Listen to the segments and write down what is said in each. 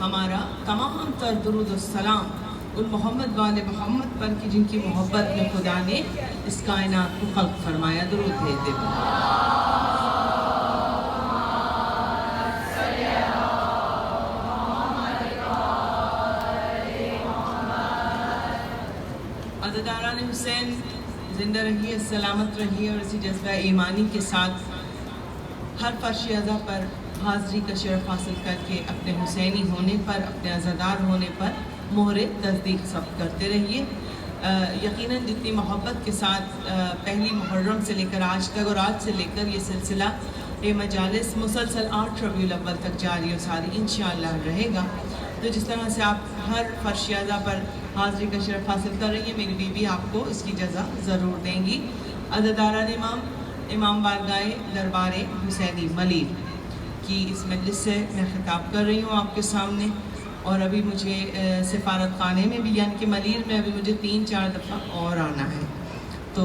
ہمارا تمام تر درود السلام ان محمد والے محمد پر کی جن کی محبت میں خدا نے اس کائنات کو خلق فرمایا. درود بھیج دے. عزاداران حسین زندہ رہیے، سلامت رہیے اور اسی جذبہ ایمانی کے ساتھ ہر فرش اعضا پر حاضری کا شرف حاصل کر کے اپنے حسینی ہونے پر، اپنے عزادار ہونے پر مہر تصدیق ثبت کرتے رہیے. یقیناً جتنی محبت کے ساتھ پہلی محرم سے لے کر آج تک اور آج سے لے کر یہ سلسلہ مجالس مسلسل 8 ربیع الاول تک جاری و ساری انشاءاللہ رہے گا. تو جس طرح سے آپ ہر فرش اعضا پر حاضری کا شرف حاصل کر رہی ہیں، میری بیوی آپ کو اس کی جزا ضرور دیں گی. عزاداران امام بارگاہ دربار حسینی ملیر کی اس مجلس سے میں خطاب کر رہی ہوں آپ کے سامنے. اور ابھی مجھے سفارت خانے میں بھی یعنی کہ ملیر میں ابھی مجھے 3-4 دفعہ اور آنا ہے. تو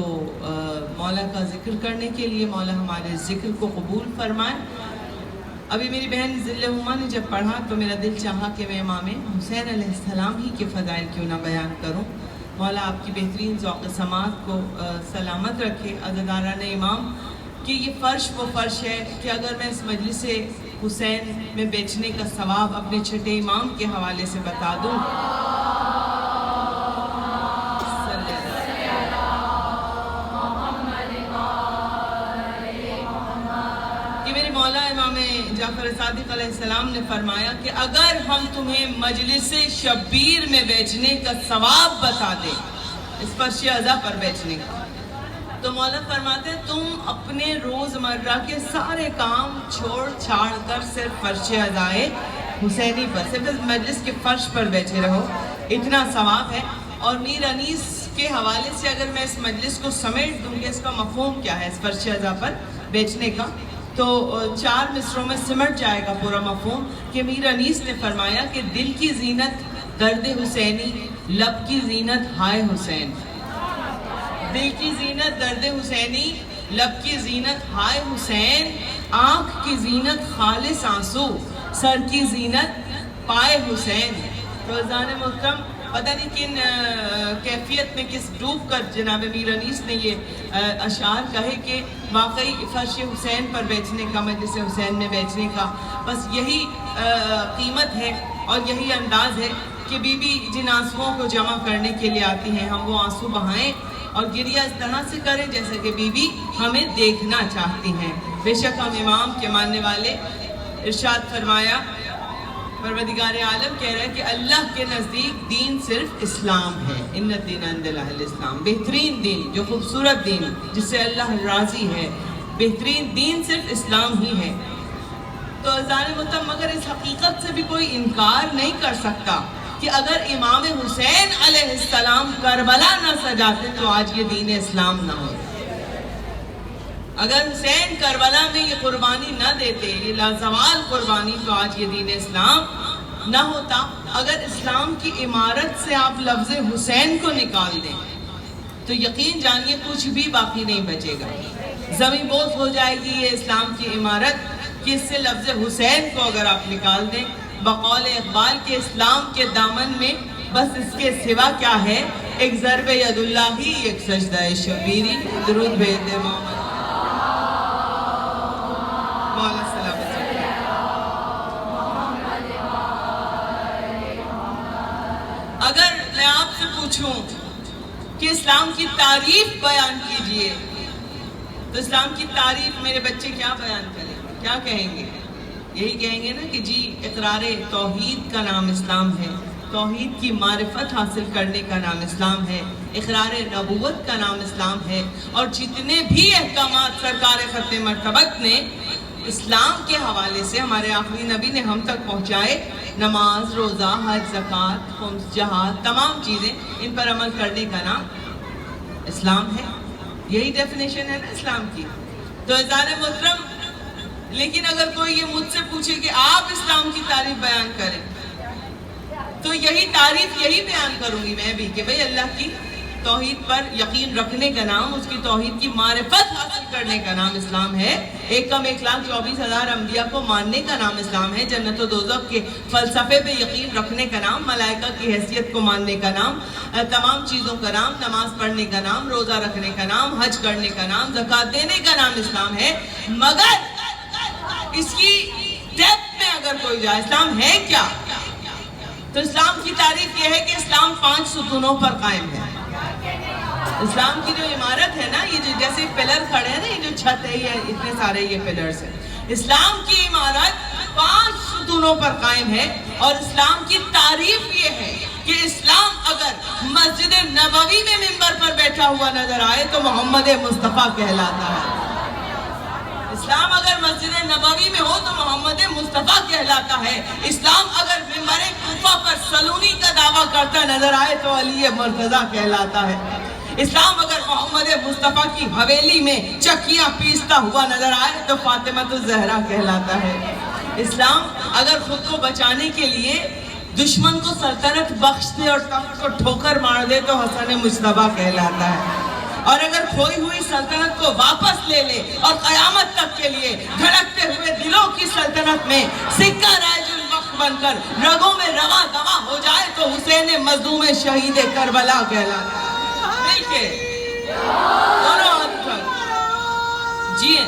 مولا کا ذکر کرنے کے لیے مولا ہمارے ذکر کو قبول فرمائے. ابھی میری بہن ذل ہما نے جب پڑھا تو میرا دل چاہا کہ میں امام حسین علیہ السلام ہی کے فضائل کیوں نہ بیان کروں. مولا آپ کی بہترین ذوق سماعت کو سلامت رکھے. عزاداران امام کہ یہ فرش وہ فرش ہے کہ اگر میں اس مجلس حسین میں بیچنے کا ثواب اپنے چھٹے امام کے حوالے سے بتا دوں کہ میرے مولا امام جعفر صادق علیہ السلام نے فرمایا کہ اگر ہم تمہیں مجلس شبیر میں بیچنے کا ثواب بتا دیں، اس فرش اعضا پر بیچنے کا، تو مولا فرماتے ہیں تم اپنے روزمرہ کے سارے کام چھوڑ چھاڑ کر صرف فرش اعضائے حسینی پر، صرف مجلس کے فرش پر بیٹھے رہو، اتنا ثواب ہے. اور میر انیس کے حوالے سے اگر میں اس مجلس کو سمیٹ دوں گی اس کا مفہوم کیا ہے اس فرش اعضا پر بیٹھنے کا، تو 4 مصروں میں سمٹ جائے گا پورا مفہوم کہ میر انیس نے فرمایا کہ دل کی زینت درد حسینی، لب کی زینت ہائے حسین. دل کی زینت درد حسینی، لب کی زینت ہائے حسین، آنکھ کی زینت خالص آنسو، سر کی زینت پائے حسین. روزان محترم پتہ نہیں کن کیفیت میں کس ڈوب کر جناب میر انیس نے یہ اشعار کہے کہ واقعی فرش حسین پر بیچنے کا، مجلس حسین میں بیچنے کا بس یہی قیمت ہے اور یہی انداز ہے کہ بی بی جن آنسوؤں کو جمع کرنے کے لیے آتی ہیں ہم وہ آنسو بہائیں اور گریہ اس طرح سے کریں جیسے کہ بی بی ہمیں دیکھنا چاہتی ہیں. بے شک ہم امام کے ماننے والے. ارشاد فرمایا پروردگار عالم کہہ رہے ہیں کہ اللہ کے نزدیک دین صرف اسلام ہے. ان الدین عند اللہ الاسلام، بہترین دین، جو خوبصورت دین جس سے اللہ راضی ہے، بہترین دین صرف اسلام ہی ہے. تو عزیزان محترم مگر اس حقیقت سے بھی کوئی انکار نہیں کر سکتا کہ اگر امام حسین علیہ السلام کربلا نہ سجاتے تو آج یہ دین اسلام نہ ہوتا. اگر حسین کربلا میں یہ قربانی نہ دیتے، یہ لازوال قربانی، تو آج یہ دین اسلام نہ ہوتا. اگر اسلام کی عمارت سے آپ لفظ حسین کو نکال دیں تو یقین جانیے کچھ بھی باقی نہیں بچے گا. زمین بوس ہو جائے گی یہ اسلام کی عمارت کہ اس سے لفظ حسین کو اگر آپ نکال دیں. بقول اقبال کے اسلام کے دامن میں بس اس کے سوا کیا ہے، ایک ضرب ید اللہ ہی، ایک سجدہ شبیری. درود بھیج دے محمد. مولا سلامت رکھے. اگر میں آپ سے پوچھوں کہ اسلام کی تعریف بیان کیجئے تو اسلام کی تعریف میرے بچے کیا بیان کریں، کیا کہیں گے؟ یہی کہیں گے نا کہ جی اقرار توحید کا نام اسلام ہے، توحید کی معرفت حاصل کرنے کا نام اسلام ہے، اقرار نبوت کا نام اسلام ہے. اور جتنے بھی احکامات سرکار ختم مرتبت نے اسلام کے حوالے سے ہمارے آخری نبی نے ہم تک پہنچائے، نماز، روزہ، حج، زکوٰۃ، خمس، جہاد، تمام چیزیں، ان پر عمل کرنے کا نام اسلام ہے. یہی ڈیفینیشن ہے نا اسلام کی. تو عزیزان محترم لیکن اگر کوئی یہ مجھ سے پوچھے کہ آپ اسلام کی تعریف بیان کریں تو یہی تعریف یہی بیان کروں گی میں بھی کہ بھئی اللہ کی توحید پر یقین رکھنے کا نام، اس کی توحید کی معرفت حاصل کرنے کا نام اسلام ہے۔ 1,24,000 انبیاء کو ماننے کا نام اسلام ہے۔ جنت و دوزخ کے فلسفے پہ یقین رکھنے کا نام، ملائکہ کی حیثیت کو ماننے کا نام، تمام چیزوں کا نام، نماز پڑھنے کا نام، روزہ رکھنے کا نام، حج کرنے کا نام، زکوٰۃ دینے کا نام اسلام ہے۔ مگر اس کی ڈیپتھ میں اگر کوئی جائے اسلام ہے کیا، تو اسلام کی تعریف یہ ہے کہ اسلام 5 ستونوں پر قائم ہے۔ اسلام کی جو عمارت ہے نا، یہ جو جیسے پلر کھڑے ہیں نا، یہ جو چھت ہے، یہ اتنے سارے یہ پلرز ہیں۔ اسلام کی عمارت 5 ستونوں پر قائم ہے، اور اسلام کی تعریف یہ ہے کہ اسلام اگر مسجد نبوی میں منبر پر بیٹھا ہوا نظر آئے تو محمد مصطفیٰ کہلاتا ہے۔ اسلام اگر مسجد نبوی میں ہو تو محمد مصطفیٰ کہلاتا ہے۔ اسلام اگر منبر کوفہ پر سلونی کا دعویٰ کرتا نظر آئے تو علی مرتضیٰ کہلاتا ہے۔ اسلام اگر محمد مصطفیٰ کی حویلی میں چکیاں پیستا ہوا نظر آئے تو فاطمہ الزہرا کہلاتا ہے۔ اسلام اگر خود کو بچانے کے لیے دشمن کو سلطنت بخش دے اور تخت کو ٹھوکر مار دے تو حسن مجتبیٰ کہلاتا ہے، اور اگر کھوئی ہوئی سلطنت کو واپس لے لے اور قیامت تک کے لیے دھڑکتے ہوئے دلوں کی سلطنت میں سکہ رائج الوقت بن کر رگوں میں رواں دوا ہو جائے تو حسین مظلوم شہید کربلا کہلاتا ہے۔ مل کے دونوں ہاتھ اٹھا جیئے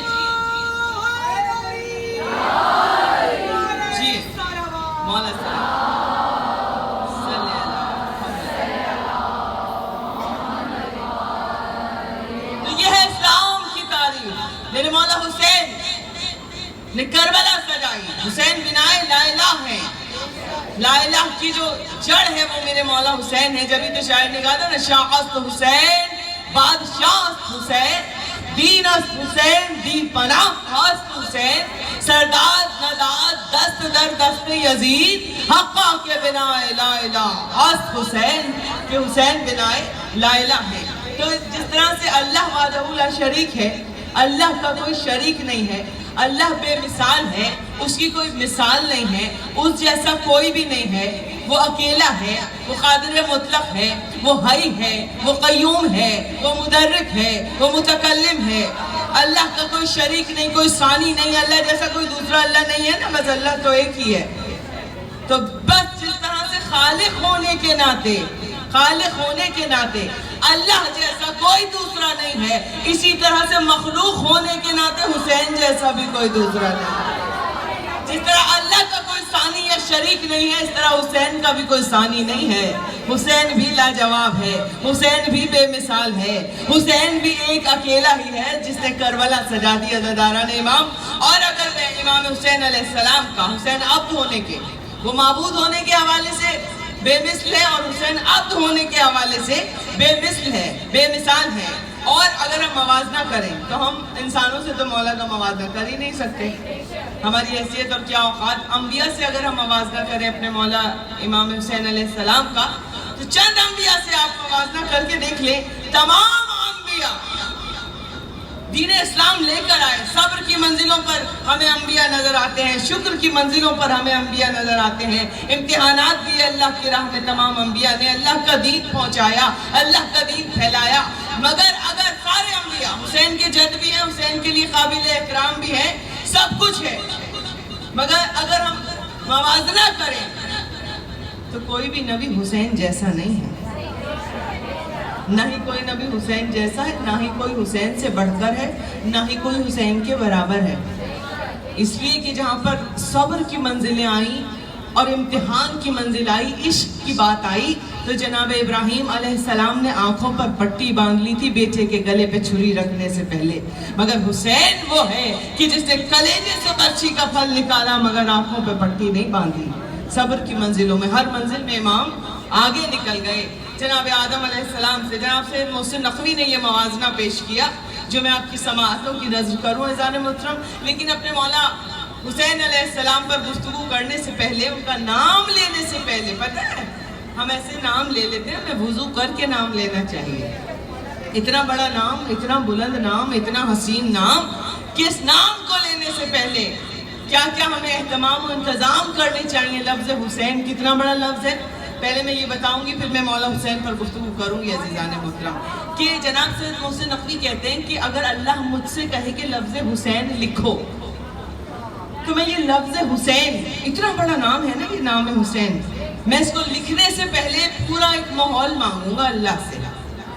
جیئے مولا میرے مولا حسین نے کربلا سجائی، حسین بنائے لا الہ ہے، لا الہ کی جو جڑ ہے وہ میرے مولا حسین ہے۔ جبھی تو شاعر نے کہا تھا نا، شاہست حسین بادشاہ حسین، دین است حسین دی پناہ خواست حسین، سرداد نداد دست در دست یزید، حقا کے بنائے لا الہ است حسین، کہ حسین بنائے لا الہ ہے۔ تو جس طرح سے اللہ وحدہ لا شریک ہے، اللہ کا کوئی شریک نہیں ہے، اللہ بے مثال ہے، اس کی کوئی مثال نہیں ہے، اس جیسا کوئی بھی نہیں ہے، وہ اکیلا ہے، وہ قادر مطلق ہے، وہ حی ہے، وہ قیوم ہے، وہ مدرک ہے، وہ متکلم ہے۔ اللہ کا کوئی شریک نہیں، کوئی ثانی نہیں، اللہ جیسا کوئی دوسرا اللہ نہیں ہے نا، بس اللہ تو ایک ہی ہے۔ تو بس جس طرح سے خالق ہونے کے ناطے اللہ جیسا کوئی دوسرا نہیں ہے، اسی طرح سے مخلوق ہونے کے ناطے حسین جیسا بھی کوئی دوسرا نہیں ہے۔ جس طرح اللہ کا کوئی ثانی یا شریک نہیں ہے، اس طرح حسین کا بھی کوئی ثانی نہیں ہے۔ حسین بھی لاجواب ہے، حسین بھی بے مثال ہے، حسین بھی ایک اکیلا ہی ہے جس نے کربلا سجا دی عزاداران امام۔ اور اگر میں امام حسین علیہ السلام کا، حسین عبد ہونے کے، وہ معبود ہونے کے حوالے سے بے مثل ہے، اور حسین عبد ہونے کے حوالے سے بے مثل ہے، بے مثال ہے۔ اور اگر ہم موازنہ کریں تو ہم انسانوں سے تو مولا کا موازنہ کر ہی نہیں سکتے، ہماری حیثیت اور کیا اوقات۔ انبیاء سے اگر ہم موازنہ کریں اپنے مولا امام حسین علیہ السلام کا، تو چند انبیاء سے آپ موازنہ کر کے دیکھ لیں، تمام انبیاء دین اسلام لے کر آئے۔ صبر کی منزلوں پر ہمیں انبیاء نظر آتے ہیں، شکر کی منزلوں پر ہمیں انبیاء نظر آتے ہیں، امتحانات دیے اللہ کی راہ میں تمام انبیاء نے، اللہ کا دین پہنچایا، اللہ کا دین پھیلایا۔ مگر اگر سارے انبیاء، حسین کے جد بھی ہیں، حسین کے لیے قابل احترام بھی ہیں، سب کچھ ہے، مگر اگر ہم موازنہ کریں تو کوئی بھی نبی حسین جیسا نہیں ہے، نہ ہی کوئی نبی حسین جیسا ہے، نہ ہی کوئی حسین سے بڑھ کر ہے، نہ ہی کوئی حسین کے برابر ہے۔ اس لیے کہ جہاں پر صبر کی منزلیں آئیں اور امتحان کی منزل آئی، عشق کی بات آئی، تو جناب ابراہیم علیہ السلام نے آنکھوں پر پٹی باندھ لی تھی بیٹے کے گلے پہ چھری رکھنے سے پہلے، مگر حسین وہ ہے کہ جس نے کلیجے سے برچھی کا پھل نکالا مگر آنکھوں پہ پٹی نہیں باندھی۔ صبر کی منزلوں میں، ہر منزل میں امام آگے نکل گئے۔ جناب آدم علیہ السلام سے جناب سے محسن نقوی نے یہ موازنہ پیش کیا جو میں آپ کی سماعتوں کی نظر کروں عزیزان محترم، لیکن اپنے مولا حسین علیہ السلام پر گفتگو کرنے سے پہلے، ان کا نام لینے سے پہلے، پتہ ہے ہم ایسے نام لے لیتے ہیں، ہمیں وضو کر کے نام لینا چاہیے۔ اتنا بڑا نام، اتنا بلند نام، اتنا حسین نام، کہ اس نام کو لینے سے پہلے کیا کیا ہمیں اہتمام و انتظام کرنے چاہیے۔ لفظ حسین کتنا بڑا لفظ ہے، پہلے میں یہ بتاؤں گی پھر میں مولا حسین پر گفتگو کروں گی عزیزان محترم، کہ جناب سید محسن نقوی کہتے ہیں کہ اگر اللہ مجھ سے کہے کہ لفظ حسین لکھو تو میں یہ لفظ حسین، اتنا بڑا نام ہے نا یہ نام حسین، میں اس کو لکھنے سے پہلے پورا ایک ماحول مانگوں گا اللہ سے.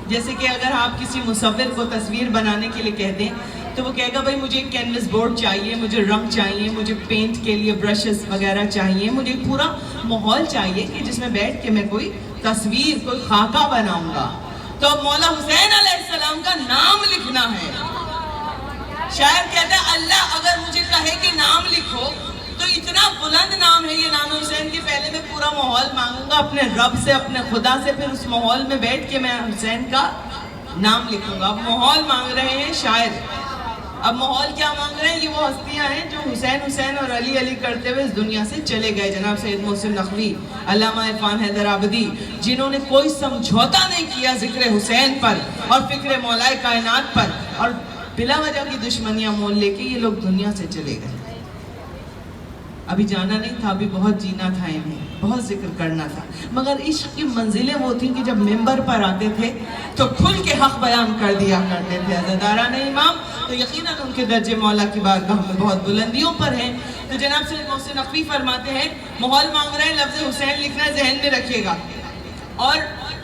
جیسے کہ اگر آپ کسی مصور کو تصویر بنانے کے لیے کہہ دیں تو وہ کہے گا بھائی مجھے ایک کینوس بورڈ چاہیے، مجھے رنگ چاہیے، مجھے پینٹ کے لیے برشز وغیرہ چاہیے، مجھے پورا ماحول چاہیے کہ جس میں بیٹھ کے میں کوئی تصویر، کوئی خاکہ بناؤں گا. تو اب مولا حسین علیہ السلام کا نام لکھنا ہے. شاعر کہتا ہے اللہ اگر مجھے کہے کہ نام لکھو تو اتنا بلند نام ہے یہ نام حسین کی، پہلے میں پورا ماحول مانگوں گا اپنے رب سے، اپنے خدا سے، پھر اس ماحول میں بیٹھ کے میں حسین کا نام لکھوں گا. اب ماحول مانگ رہے ہیں شاعر. اب ماحول کیا مانگ رہے ہیں؟ یہ وہ ہستیاں ہیں جو حسین حسین اور علی علی کرتے ہوئے اس دنیا سے چلے گئے. جناب سید محسن نقوی، علامہ عرفان حیدر آبادی، جنہوں نے کوئی سمجھوتا نہیں کیا ذکر حسین پر اور فکر مولا کائنات پر، اور بلا وجہ کی دشمنیاں مول لے کے یہ لوگ دنیا سے چلے گئے. ابھی جانا نہیں تھا، ابھی بہت جینا تھا انہیں، بہت ذکر کرنا تھا، مگر عشق کی منزلیں وہ تھیں کہ جب ممبر پر آتے تھے تو کھل کے حق بیان کر دیا کرتے تھے. عزاداران امام تو یقیناً ان کے درجے مولا کی بارگاہ میں بہت بلندیوں پر ہیں. تو جناب سید محسن نقوی فرماتے ہیں ماحول مانگ رہے ہیں لفظ حسین لکھنا ذہن میں رکھیے گا. اور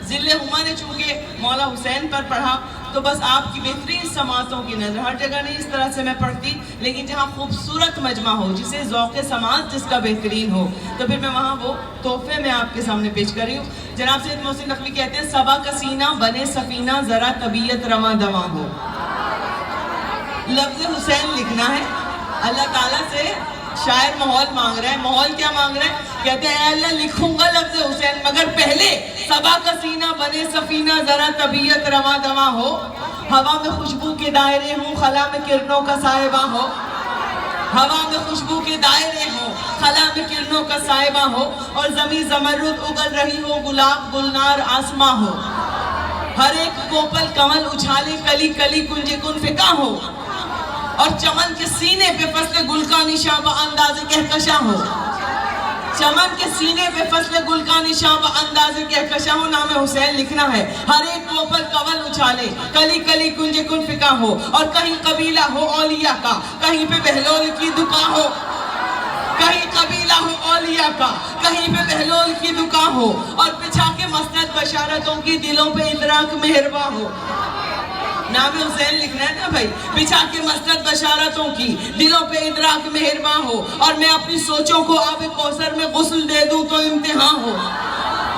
ذل ہما نے چونکہ مولا حسین پر پڑھا تو بس آپ کی بہترین سماعتوں کی نظر، ہر جگہ نہیں اس طرح سے میں پڑھتی، لیکن جہاں خوبصورت مجمع ہو، جسے ذوق سماعت جس کا بہترین ہو، تو پھر میں وہاں وہ تحفے میں آپ کے سامنے پیش کر رہی ہوں. جناب سید محسن نقوی کہتے ہیں صبا کا سینہ بنے سفینہ ذرا طبیعت رواں دواں ہو. لفظ حسین لکھنا ہے. اللہ تعالیٰ سے شاعر ماحول مانگ رہے ہیں. ماحول کیا مانگ رہے ہیں؟ کہتے ہیں اے اللہ لکھوں گا لفظ حسین مگر پہلے صبا کا سینہ بنے سفینہ ذرا طبیعت رواں دواں ہو. ہوا میں خوشبو کے دائرے ہوں، خلا میں کرنوں کا سائبہ ہو. ہوا میں خوشبو کے دائرے ہوں، خلا میں کرنوں کا سائبہ ہو. اور زمین زمرد اگل رہی ہو، گلاب گلنار آسماں ہو. ہر ایک کوپل کمل اچھالے، کلی کلی کنج کن فکا ہو. اور چمن کے سینے پہ فصل گل کا نشاں انداز کہکشاں ہو. چمن کے سینے پہ فصل گل کا نشاں انداز کہکشاں ہو. نام حسین لکھنا ہے. ہر ایک کو پر کول اچھالے، کلی کلی کنج کن فکا ہو. اور کہیں قبیلہ ہو اولیاء کا، کہیں پہ بہلول کی دکان ہو. کہیں قبیلہ ہو اولیاء کا، کہیں پہ بہلول کی دکان ہو. اور بچھا کے مسند بشارتوں کی دلوں پہ ادراک مہرباں ہو. نام حسین لکھنا ہے نا بھائی. بچھا کے مسند بشارتوں کی دلوں پہ ادراک مہرباں ہو. اور میں اپنی سوچوں کو آب کوثر میں غسل دے دوں تو امتحان ہو.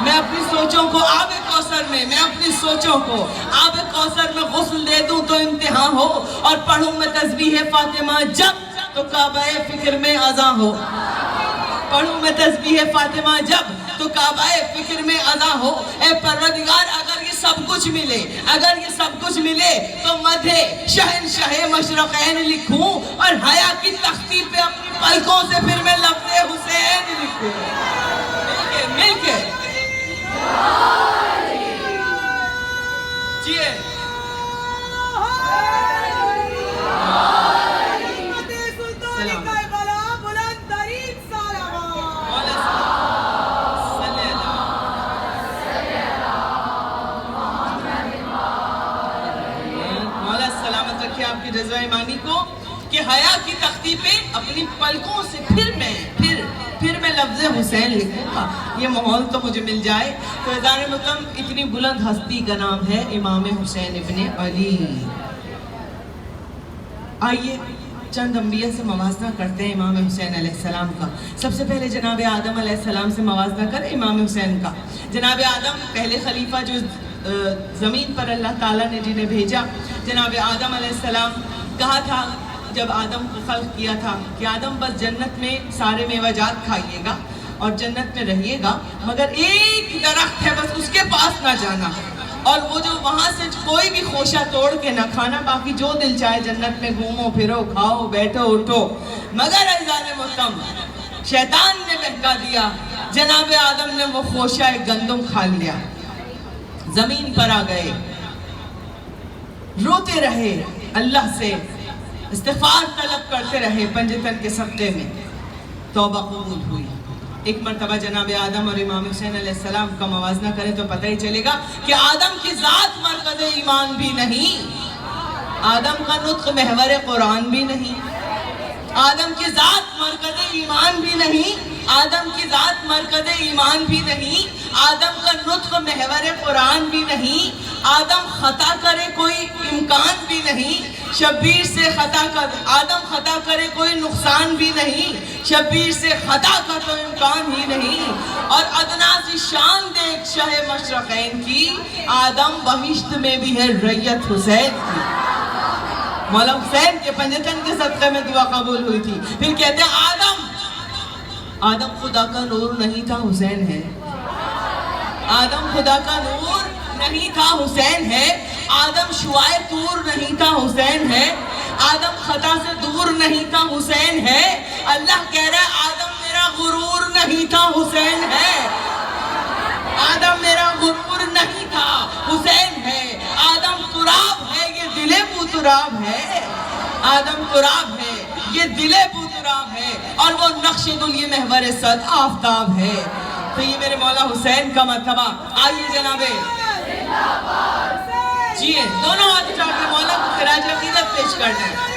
میں اپنی سوچوں کو آب کوثر میں، میں اپنی سوچوں کو آب کوثر میں غسل دے دوں تو امتحان ہو. اور پڑھوں میں تسبیح فاطمہ جب تو کعبہ فکر میں اذاں ہو. پڑھوں میں تسبیح فاطمہ جب تو کعبہ فکر میں ادا ہو. اے پروردگار اگر یہ سب کچھ ملے، اگر یہ سب کچھ ملے تو مدح شہنشاہ مشرقین لکھوں. اور حیا کی تختی پہ اپنی پلکوں سے پھر میں لفظ حسین لکھوں. مل کے جیے آپ کی رضا ایمانی کو کہ حیا کی تختی پہ اپنی پلکوں سے پھر میں لفظ حسین لکھوں گا. یہ ماحول تو مجھے مل جائے. تو ازار مطلب اتنی بلند ہستی کا نام ہے امام حسین ابن علی. آئیے چند انبیاء سے موازنہ کرتے ہیں امام حسین علیہ السلام کا. سب سے پہلے جناب آدم علیہ السلام سے موازنہ کریں امام حسین کا. جناب آدم پہلے خلیفہ جو زمین پر اللہ تعالیٰ نے جنہیں بھیجا. جناب آدم علیہ السلام کہا تھا جب آدم کو خلق کیا تھا کہ آدم بس جنت میں سارے میوہ جات کھائیے گا اور جنت میں رہیے گا، مگر ایک درخت ہے بس اس کے پاس نہ جانا، اور وہ جو وہاں سے کوئی بھی خوشہ توڑ کے نہ کھانا، باقی جو دل چاہے جنت میں گھومو پھرو کھاؤ بیٹھو اٹھو. مگر عزیزان محترم شیطان نے بہکا دیا. جناب آدم نے وہ خوشہ گندم کھا لیا، زمین پر آ گئے، روتے رہے، اللہ سے استغفار طلب کرتے رہے. پنجتن کے صدقے میں توبہ قبول ہوئی. ایک مرتبہ جناب آدم اور امام حسین علیہ السلام کا موازنہ کریں تو پتہ ہی چلے گا کہ آدم کی ذات مرکز ایمان بھی نہیں، آدم کا نطق محور قرآن بھی نہیں، آدم کی ذات مرکز ایمان بھی نہیں، آدم کی ذات مرکز ایمان بھی نہیں، آدم کا نطق محور قرآن بھی نہیں، آدم خطا کرے کوئی امکان بھی نہیں، شبیر سے خطا کر آدم خطا کرے کوئی نقصان بھی نہیں، شبیر سے خطا کا تو امکان ہی نہیں، اور ادنا سی شان دیکھ شاہ مشرقین کی، آدم بہشت میں بھی ہے ریت حسین کی۔ مولا حسین کے پنجتن کے صدقے میں دعا قبول ہوئی تھی۔ پھر کہتے ہیں آدم خدا کا نور نہیں تھا، حسین ہے۔ آدم خدا کا نور نہیں تھا، حسین ہے۔ آدم شعائے طور نہیں تھا، حسین ہے۔ آدم خطا سے دور نہیں تھا، حسین ہے۔ اللہ کہہ رہا ہے آدم میرا غرور نہیں تھا، حسین ہے۔ آدم میرا غرور نہیں تھا، حسین ہے۔ آدم تراب ہے، یہ دل بو تراب ہے۔ آدم تراب ہے، یہ دل بو تراب ہے، اور وہ نقش گل یہ محور صد آفتاب ہے۔ تو یہ میرے مولا حسین کا مرتبہ۔ آئیے جنابے جی دونوں ہاتھ اٹھا کے مولا کو خراج عقیدت پیش کرنا ہے۔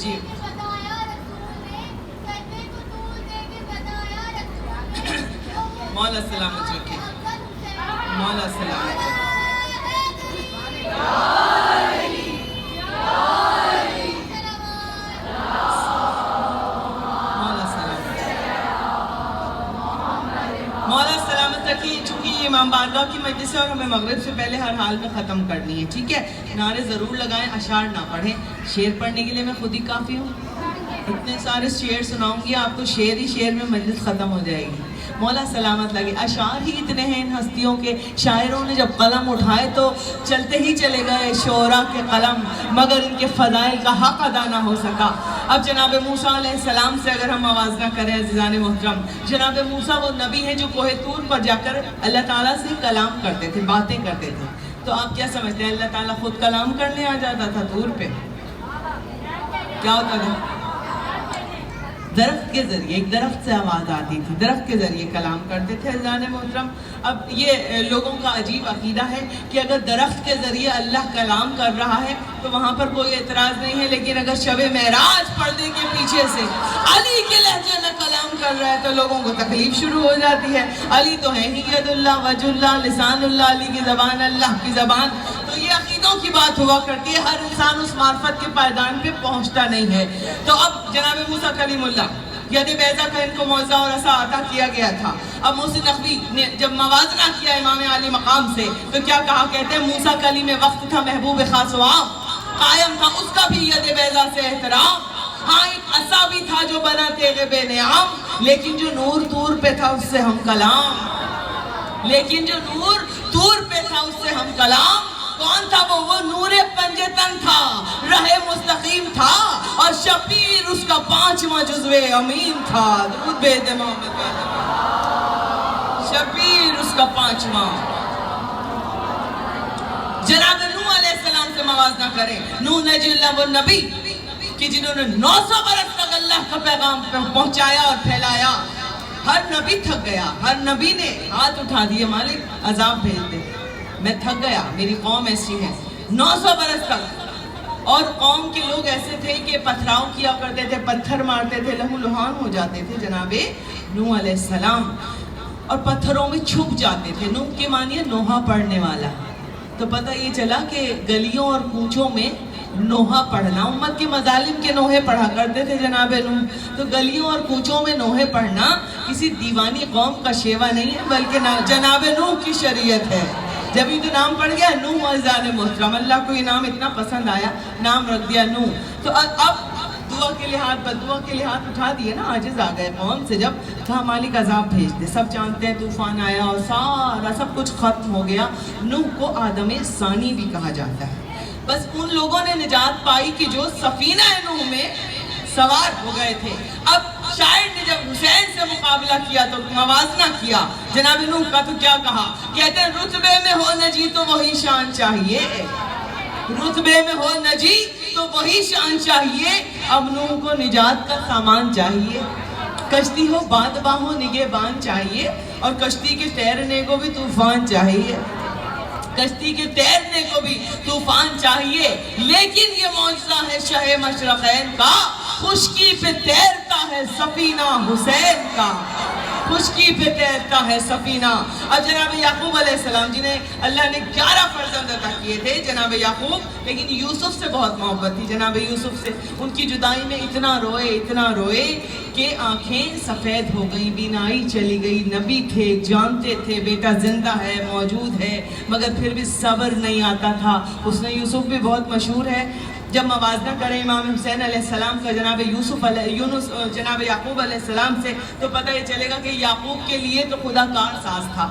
جی مولا سلامت رکھے، مولا سلامت رکھے۔ مولا سلامت رکھیے۔ چونکہ یہ امام بارگاہ کی مجلس ہے اور ہمیں مغرب سے پہلے ہر حال میں ختم کرنی ہے، ٹھیک ہے؟ نعرے ضرور لگائیں، اشعار نہ پڑھیں۔ شعر پڑھنے کے لیے میں خود ہی کافی ہوں، اتنے سارے شعر سناؤں گی آپ کو، شعر ہی شعر میں مجلس ختم ہو جائے گی۔ مولا سلامت لگے۔ اشعار ہی اتنے ہیں ان ہستیوں کے، شاعروں نے جب قلم اٹھائے تو چلتے ہی چلے گئے شعراء کے قلم، مگر ان کے فضائل کا حق ادا نہ ہو سکا۔ اب جناب موسیٰ علیہ السلام سے اگر ہم موازنہ کریں عزیزان محترم، جناب موسیٰ وہ نبی ہیں جو کوہ طور پر جا کر اللہ تعالیٰ سے کلام کرتے تھے، باتیں کرتے تھے۔ تو آپ کیا سمجھتے ہیں اللہ تعالیٰ خود کلام کرنے آ جاتا تھا طور پہ؟ کیا ہوتا تھا؟ درخت کے ذریعے، ایک درخت سے آواز آتی تھی، درخت کے ذریعے کلام کرتے تھے عزیزان محترم۔ اب یہ لوگوں کا عجیب عقیدہ ہے کہ اگر درخت کے ذریعے اللہ کلام کر رہا ہے تو وہاں پر کوئی اعتراض نہیں ہے، لیکن اگر شب معراج پردے کے پیچھے سے علی کے لہجے میں کلام کر رہا ہے تو لوگوں کو تکلیف شروع ہو جاتی ہے۔ علی تو ہے ہی ید اللہ، وجہ اللہ، لسان اللہ، علی کی زبان اللہ کی زبان۔ تو یہ عقیدوں کی بات ہوا کرتی ہے، ہر انسان اس معرفت کے پائیدان پہ پہنچتا نہیں ہے۔ تو اب جناب موسیٰ کلیم اللہ ید بیضہ کا ان کو معجزہ اور عصا عطا کیا گیا تھا۔ اب موسی نقوی نے جب موازنہ کیا امام علی مقام سے تو کیا کہا؟ کہتے ہیں موسیٰ کلیم وقت تھا، محبوب خاص و عام، قائم تھا اس کا بھی ید بیضہ سے احترام۔ ہاں ایک عصا بھی تھا جو بنا تیغ بے نعام، لیکن جو نور طور پہ تھا اس سے ہم کلام، لیکن جو نور طور پہ تھا اس سے ہم کلام۔ کون تھا وہ نور پنجتن تھا، راہ مستقیم تھا، اور شبیر اس کا 5واں جزو امین تھا۔ درود بھیج محمد شبیر اس کا 5واں۔ جناب نوح علیہ السلام سے موازنہ کریں، نوح نجی اللہ وہ نبی کہ جنہوں نے 900 برس تک اللہ کا پیغام پہنچایا اور پھیلایا۔ ہر نبی تھک گیا، ہر نبی نے ہاتھ اٹھا دیے، مالک عذاب بھیج دے، میں تھک گیا، میری قوم ایسی ہے۔ 900 برس تک، اور قوم کے لوگ ایسے تھے کہ پتھراؤ کیا کرتے تھے، پتھر مارتے تھے، لہو لہان ہو جاتے تھے جناب نوح علیہ السلام، اور پتھروں میں چھپ جاتے تھے۔ نوح کے معنی نوحہ پڑھنے والا۔ تو پتہ یہ چلا کہ گلیوں اور کوچوں میں نوحہ پڑھنا، امت کے مظالم کے نوحے پڑھا کرتے تھے جناب نوح، تو گلیوں اور کوچوں میں نوحے پڑھنا کسی دیوانی قوم کا شیوا نہیں ہے، بلکہ جناب نوح کی شریعت ہے۔ جب یہ تو نام پڑ گیا نوح عزیزان محترم، اللہ کو یہ نام اتنا پسند آیا، نام رکھ دیا نوح۔ تو اب دعا کے لیے ہاتھ بدعا کے لیے ہاتھ اٹھا دیے نا, عاجز آ گئے قوم سے. جب کہا مالک عذاب بھیج دے. سب جانتے ہیں طوفان آیا اور سارا سب کچھ ختم ہو گیا. نوح کو آدم ثانی بھی کہا جاتا ہے. بس ان لوگوں نے نجات پائی کہ جو سفینہ نوح میں سوار ہو گئے تھے. اب شاعر نے جب حسین سے مقابلہ کیا تو موازنہ کیا جناب نوح کا, تو کیا کہا؟ کہتے ہیں رتبے میں ہو نجی تو وہی شان چاہیے, رتبے میں ہو نجی تو وہی شان چاہیے. اب نوح کو نجات کا سامان چاہیے. کشتی ہو بادباں ہو نگہبان چاہیے, اور کشتی کے تیرنے کو بھی طوفان چاہیے, کشتی کے تیرنے کو بھی طوفان چاہیے. لیکن یہ معجزہ ہے شہ مشرقین کا, خشکی پہ تیرتا ہے سفینہ حسین کا, خشکی پہ تیرتا ہے سفینہ. اب جناب یعقوب علیہ السلام جنہیں اللہ نے 11 فرزند عطا کیے تھے, جناب یعقوب, لیکن یوسف سے بہت محبت تھی جناب یوسف سے. ان کی جدائی میں اتنا روئے کہ آنکھیں سفید ہو گئیں, بینائی چلی گئی. نبی تھے, جانتے تھے بیٹا زندہ ہے, موجود ہے, مگر پھر بھی صبر نہیں آتا تھا. اس نے یوسف بھی بہت مشہور ہے, جب موازنہ کریں امام حسین علیہ السلام کا جناب جناب یعقوب علیہ السلام سے, تو پتہ یہ چلے گا کہ یعقوب کے لیے تو خدا کار ساز تھا,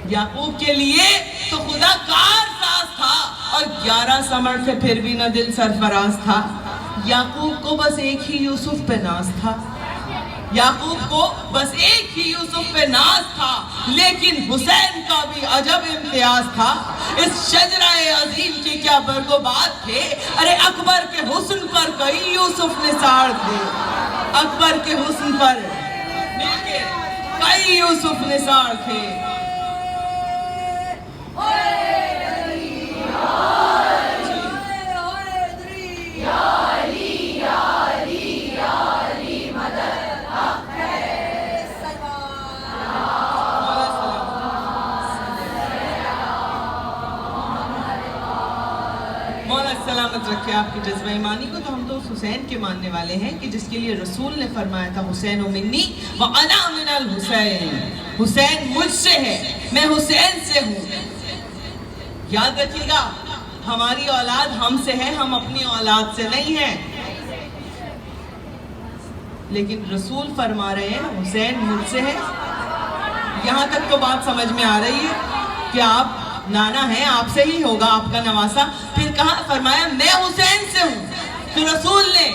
یعقوب کے لیے تو خدا کار ساز تھا. اور 11 سمر سے پھر بھی نہ دل سرفراز تھا. یعقوب کو بس ایک ہی یوسف پہ ناز تھا, یعقوب کو بس ایک ہی یوسف پہ ناز تھا. لیکن حسین کا بھی عجب امتیاز تھا. اس شجرہ عظیم کے کیا برگ و باد تھے. ارے اکبر کے حسن پر کئی یوسف نثار تھے, اکبر کے حسن پر مل کے کئی یوسف نثار تھے. سلامت رکھے آپ کی جذبہ ایمانی کو. تو ہم تو اس حسین کے ماننے والے ہیں کہ جس کے لیے رسول نے فرمایا تھا حسین منی وَأَنَا مِنَ الْحُسَيْن, حسین مجھ سے ہے, میں حسین سے ہوں. یاد رکھیے گا ہماری اولاد ہم سے ہے, ہم اپنی اولاد سے نہیں ہیں. لیکن رسول فرما رہے ہیں حسین مجھ سے ہے. یہاں تک تو بات سمجھ میں آ رہی ہے کہ آپ نانا ہے, آپ سے ہی ہوگا آپ کا نواسا. پھر کہا فرمایا میں حسین سے ہوں. تو رسول نے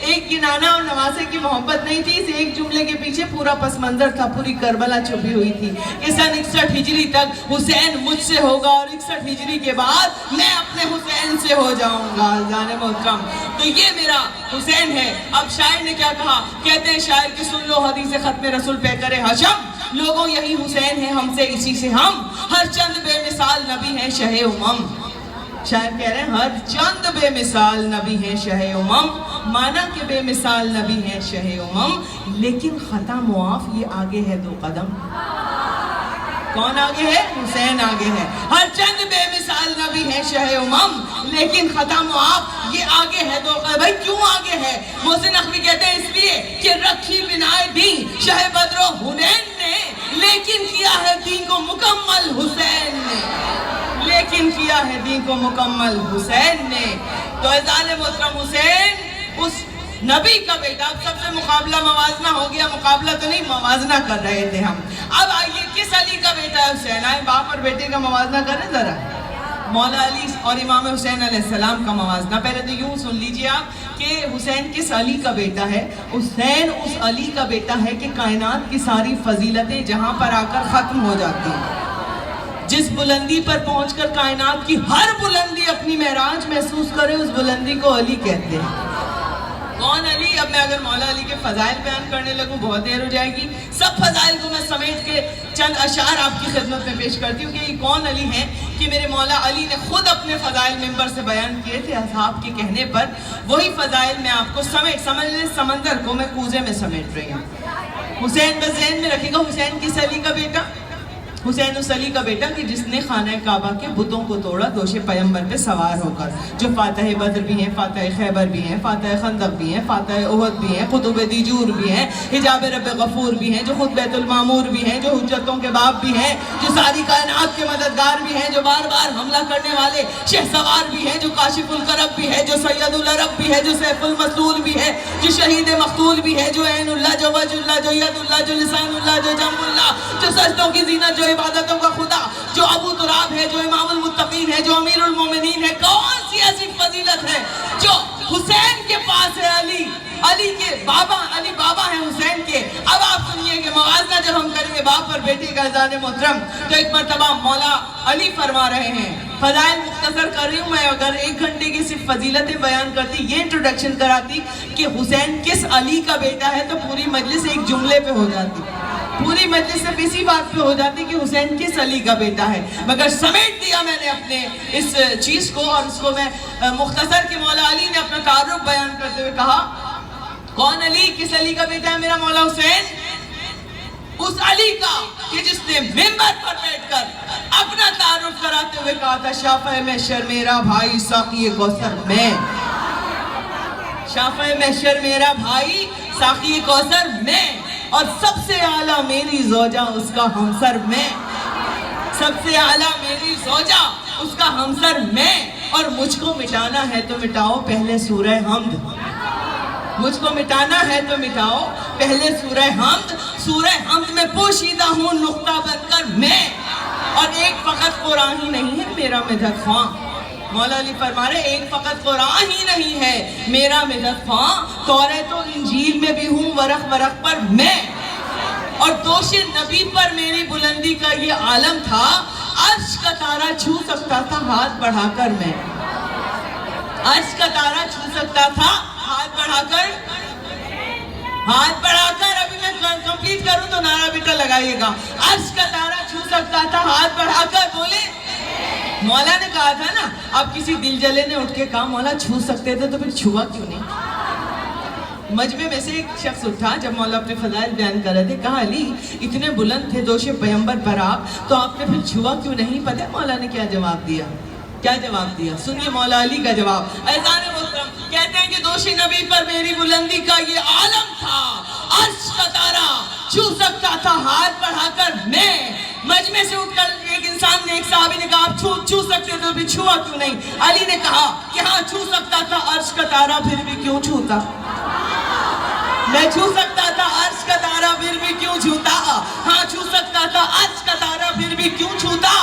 ایک کی نانا اور نواسے کی محبت نہیں تھی, اس ایک جملے کے پیچھے پورا پس منظر تھا, پوری کربلا چھپی ہوئی تھی کہ سن 61 ہجری تک حسین مجھ سے ہوگا اور 61 ہجری کے بعد میں اپنے حسین سے ہو جاؤں گا. جان محترم, تو یہ میرا حسین ہے. اب شاعر نے کیا کہا؟ کہتے ہیں شاعر کی سن لو حدیث ختم رسول پہ کرے حشم, لوگوں یہی حسین ہے ہم سے اسی سے ہم, ہر چند بے مثال نبی ہے شہ امم. شاعر کہہ رہے ہیں ہر چند بے مثال نبی ہے شہ امم. مانا کہ بے مثال نبی ہے شہ امم, لیکن خطا معاف یہ آگے ہے 2 قدم. کون آگے ہے؟ حسین آگے ہے. ہر چند بے مثال نبی ہے شہ امم, لیکن خطا معاف یہ آگے ہے 2 قدم. بھائی کیوں آگے ہے؟ محسن نقوی کہتے ہیں اس لیے کہ رکھی بنائے دین شہ بدر و حنین نے, لیکن کیا ہے دین کو مکمل حسین نے, لیکن کیا ہے دین کو مکمل حسین نے. تو اذان محترم حسین اس نبی کا بیٹا. اب سب سے مقابلہ موازنہ ہو گیا, مقابلہ تو نہیں موازنہ کر رہے تھے ہم. اب آئیے کس علی کا بیٹا ہے حسین؟ آئے باپ اور بیٹے کا موازنہ کریں ذرا. مولا علی اور امام حسین علیہ السلام کا موازنہ. پہلے تو یوں سن لیجئے آپ کہ حسین کس علی کا بیٹا ہے. حسین اس علی کا بیٹا ہے کہ کائنات کی ساری فضیلتیں جہاں پر آ کر ختم ہو جاتی ہیں. جس بلندی پر پہنچ کر کائنات کی ہر بلندی اپنی معراج محسوس کرے, اس بلندی کو علی کہتے ہیں. کون علی؟ اب میں اگر مولا علی کے فضائل بیان کرنے لگوں بہت دیر ہو جائے گی. سب فضائل کو میں سمیٹ کے چند اشعار آپ کی خدمت میں پیش کرتی ہوں کہ یہ کون علی ہیں کہ میرے مولا علی نے خود اپنے فضائل ممبر سے بیان کیے تھے اصحاب کے کہنے پر. وہی فضائل میں آپ کو سمجھ لیں, سمندر کو میں کوزے میں سمیٹ رہی ہوں. حسین بس ذہن میں رکھے گا, حسین کس علی کا بیٹا؟ حسین اس علی کا بیٹا کہ جس نے خانہ کعبہ کے بتوں کو توڑا دوش پیغمبر پہ سوار ہو کر، جو فاتح بدر بھی ہیں، فاتح خیبر بھی ہیں، فاتح خندق بھی ہیں، فاتح احد بھی ہیں، قطب دیجور بھی ہیں، حجاب رب غفور بھی ہیں، جو خود بیت المعمور بھی ہیں، جو حجتوں کے باپ بھی ہیں، جو ساری کائنات کے مددگار بھی ہیں، جو بار بار حملہ کرنے والے شہسوار بھی ہیں، جو کاشف الکرب بھی ہے، جو سید العرب بھی ہے، جو سیف المسلول بھی ہے، جو شہید مقتول بھی ہے، جو عین اللہ، جو وجہ اللہ، جو ید اللہ، جو لسان اللہ، جو جنب اللہ، جو سجدوں کی زینت، جو عبادتوں کا خدا، جو ابو تراب ہے، جو امام المتقین ہے، جو امیر المومنین ہے. کون سی ایسی فضیلت ہے جو حسین کے پاس ہے؟ علی کے بابا، علی بابا ہیں حسین کے. اب آپ سنیے کہ موازنہ جب ہم کریں گے باپ اور بیٹی کا عزیزان محترم، تو ایک مرتبہ مولا علی فرما رہے ہیں، فضائل مختصر کر رہی ہوں میں، اگر 1 گھنٹے کی صرف فضیلتیں بیان کرتی، یہ انٹروڈکشن کراتی کہ حسین کس علی کا بیٹا ہے، تو پوری مجلس ایک جملے پہ ہو جاتی، پوری مجلس صرف اسی بات پہ ہو جاتی کہ حسین کس علی کا بیٹا ہے. مگر سمیٹ دیا میں نے اپنے اس چیز کو، اور اس کو میں مختصر کہ مولا علی نے اپنا تعارف بیان کرتے ہوئے کہا، کون علی، کس علی کا بیٹا ہے میرا مولا حسین؟ اس علی کا کہ جس نے ممبر پر بیٹھ کر اپنا تعارف کراتے ہوئے کہا تھا، شافع محشر میرا بھائی ساقی کوثر میں، شافع محشر میرا بھائی ساقی کوثر میں، اور سب سے اعلیٰ میری زوجہ اس کا ہمسر میں، سب سے اعلیٰ میری زوجہ اس کا ہمسر میں. اور مجھ کو مٹانا ہے تو مٹاؤ پہلے سورہ حمد، مجھ کو مٹانا ہے تو مٹاؤ پہلے سورہ حمد. سورہ حمد میں پوشیدہ ہوں نقطہ بن کر میں، اور ایک فقط قرآن ہی نہیں ہے میرا مدد خواں. مولا علی فرما رہے ایک فقط قرآن ہی نہیں ہے میرا مدد خواں، توریت و انجیل میں بھی ہوں ورق ورق پر میں. اور دوش نبی پر میری بلندی کا یہ عالم تھا، عرش کا تارا چھو سکتا تھا ہاتھ بڑھا کر میں، عرش کا تارا چھو سکتا تھا ہاتھ بڑھا کر، ہاتھ بڑھا کر. ابھی میں کمپلیٹ کروں تو نعرہ بیٹا لگائیے گا. عرش کا تارا چھو سکتا تھا ہاتھ بڑھا کر، بولے مولا نے کہا تھا نا، اب کسی دل جلے نے اٹھ کے کہا مولا چھو سکتے تھے تو پھر چھوا کیوں نہیں؟ مجمع میں سے ایک شخص اٹھا جب مولا اپنے فضائل بیان کر رہے تھے، کہا علی اتنے بلند تھے دوش پیغمبر پر آپ، تو آپ نے پھر چھوا کیوں نہیں؟ پتہ مولا نے کیا جواب دیا؟ کیا جواب دیا؟ سنیے مولا علی کا جواب. عزیزان محترم کہتے ہیں کہ دوش نبی پر میری بلندی کا یہ عالم تھا، عرش کا تارا چھو سکتا تھا ہاتھ بڑھا کر میں. مجمع سے اٹھ کر ایک انسان نے، ایک صحابی نے کہا آپ چھو سکتے تو بھی چھوا کیوں نہیں؟ علی نے کہا کہ ہاں چھو سکتا تھا عرش کا تارا پھر بھی کیوں چھوتا؟ میں چھو سکتا تھا عرش کا تارا پھر بھی کیوں چھوتا؟ ہاں چھو سکتا تھا عرش کا تارا پھر بھی کیوں چھوتا؟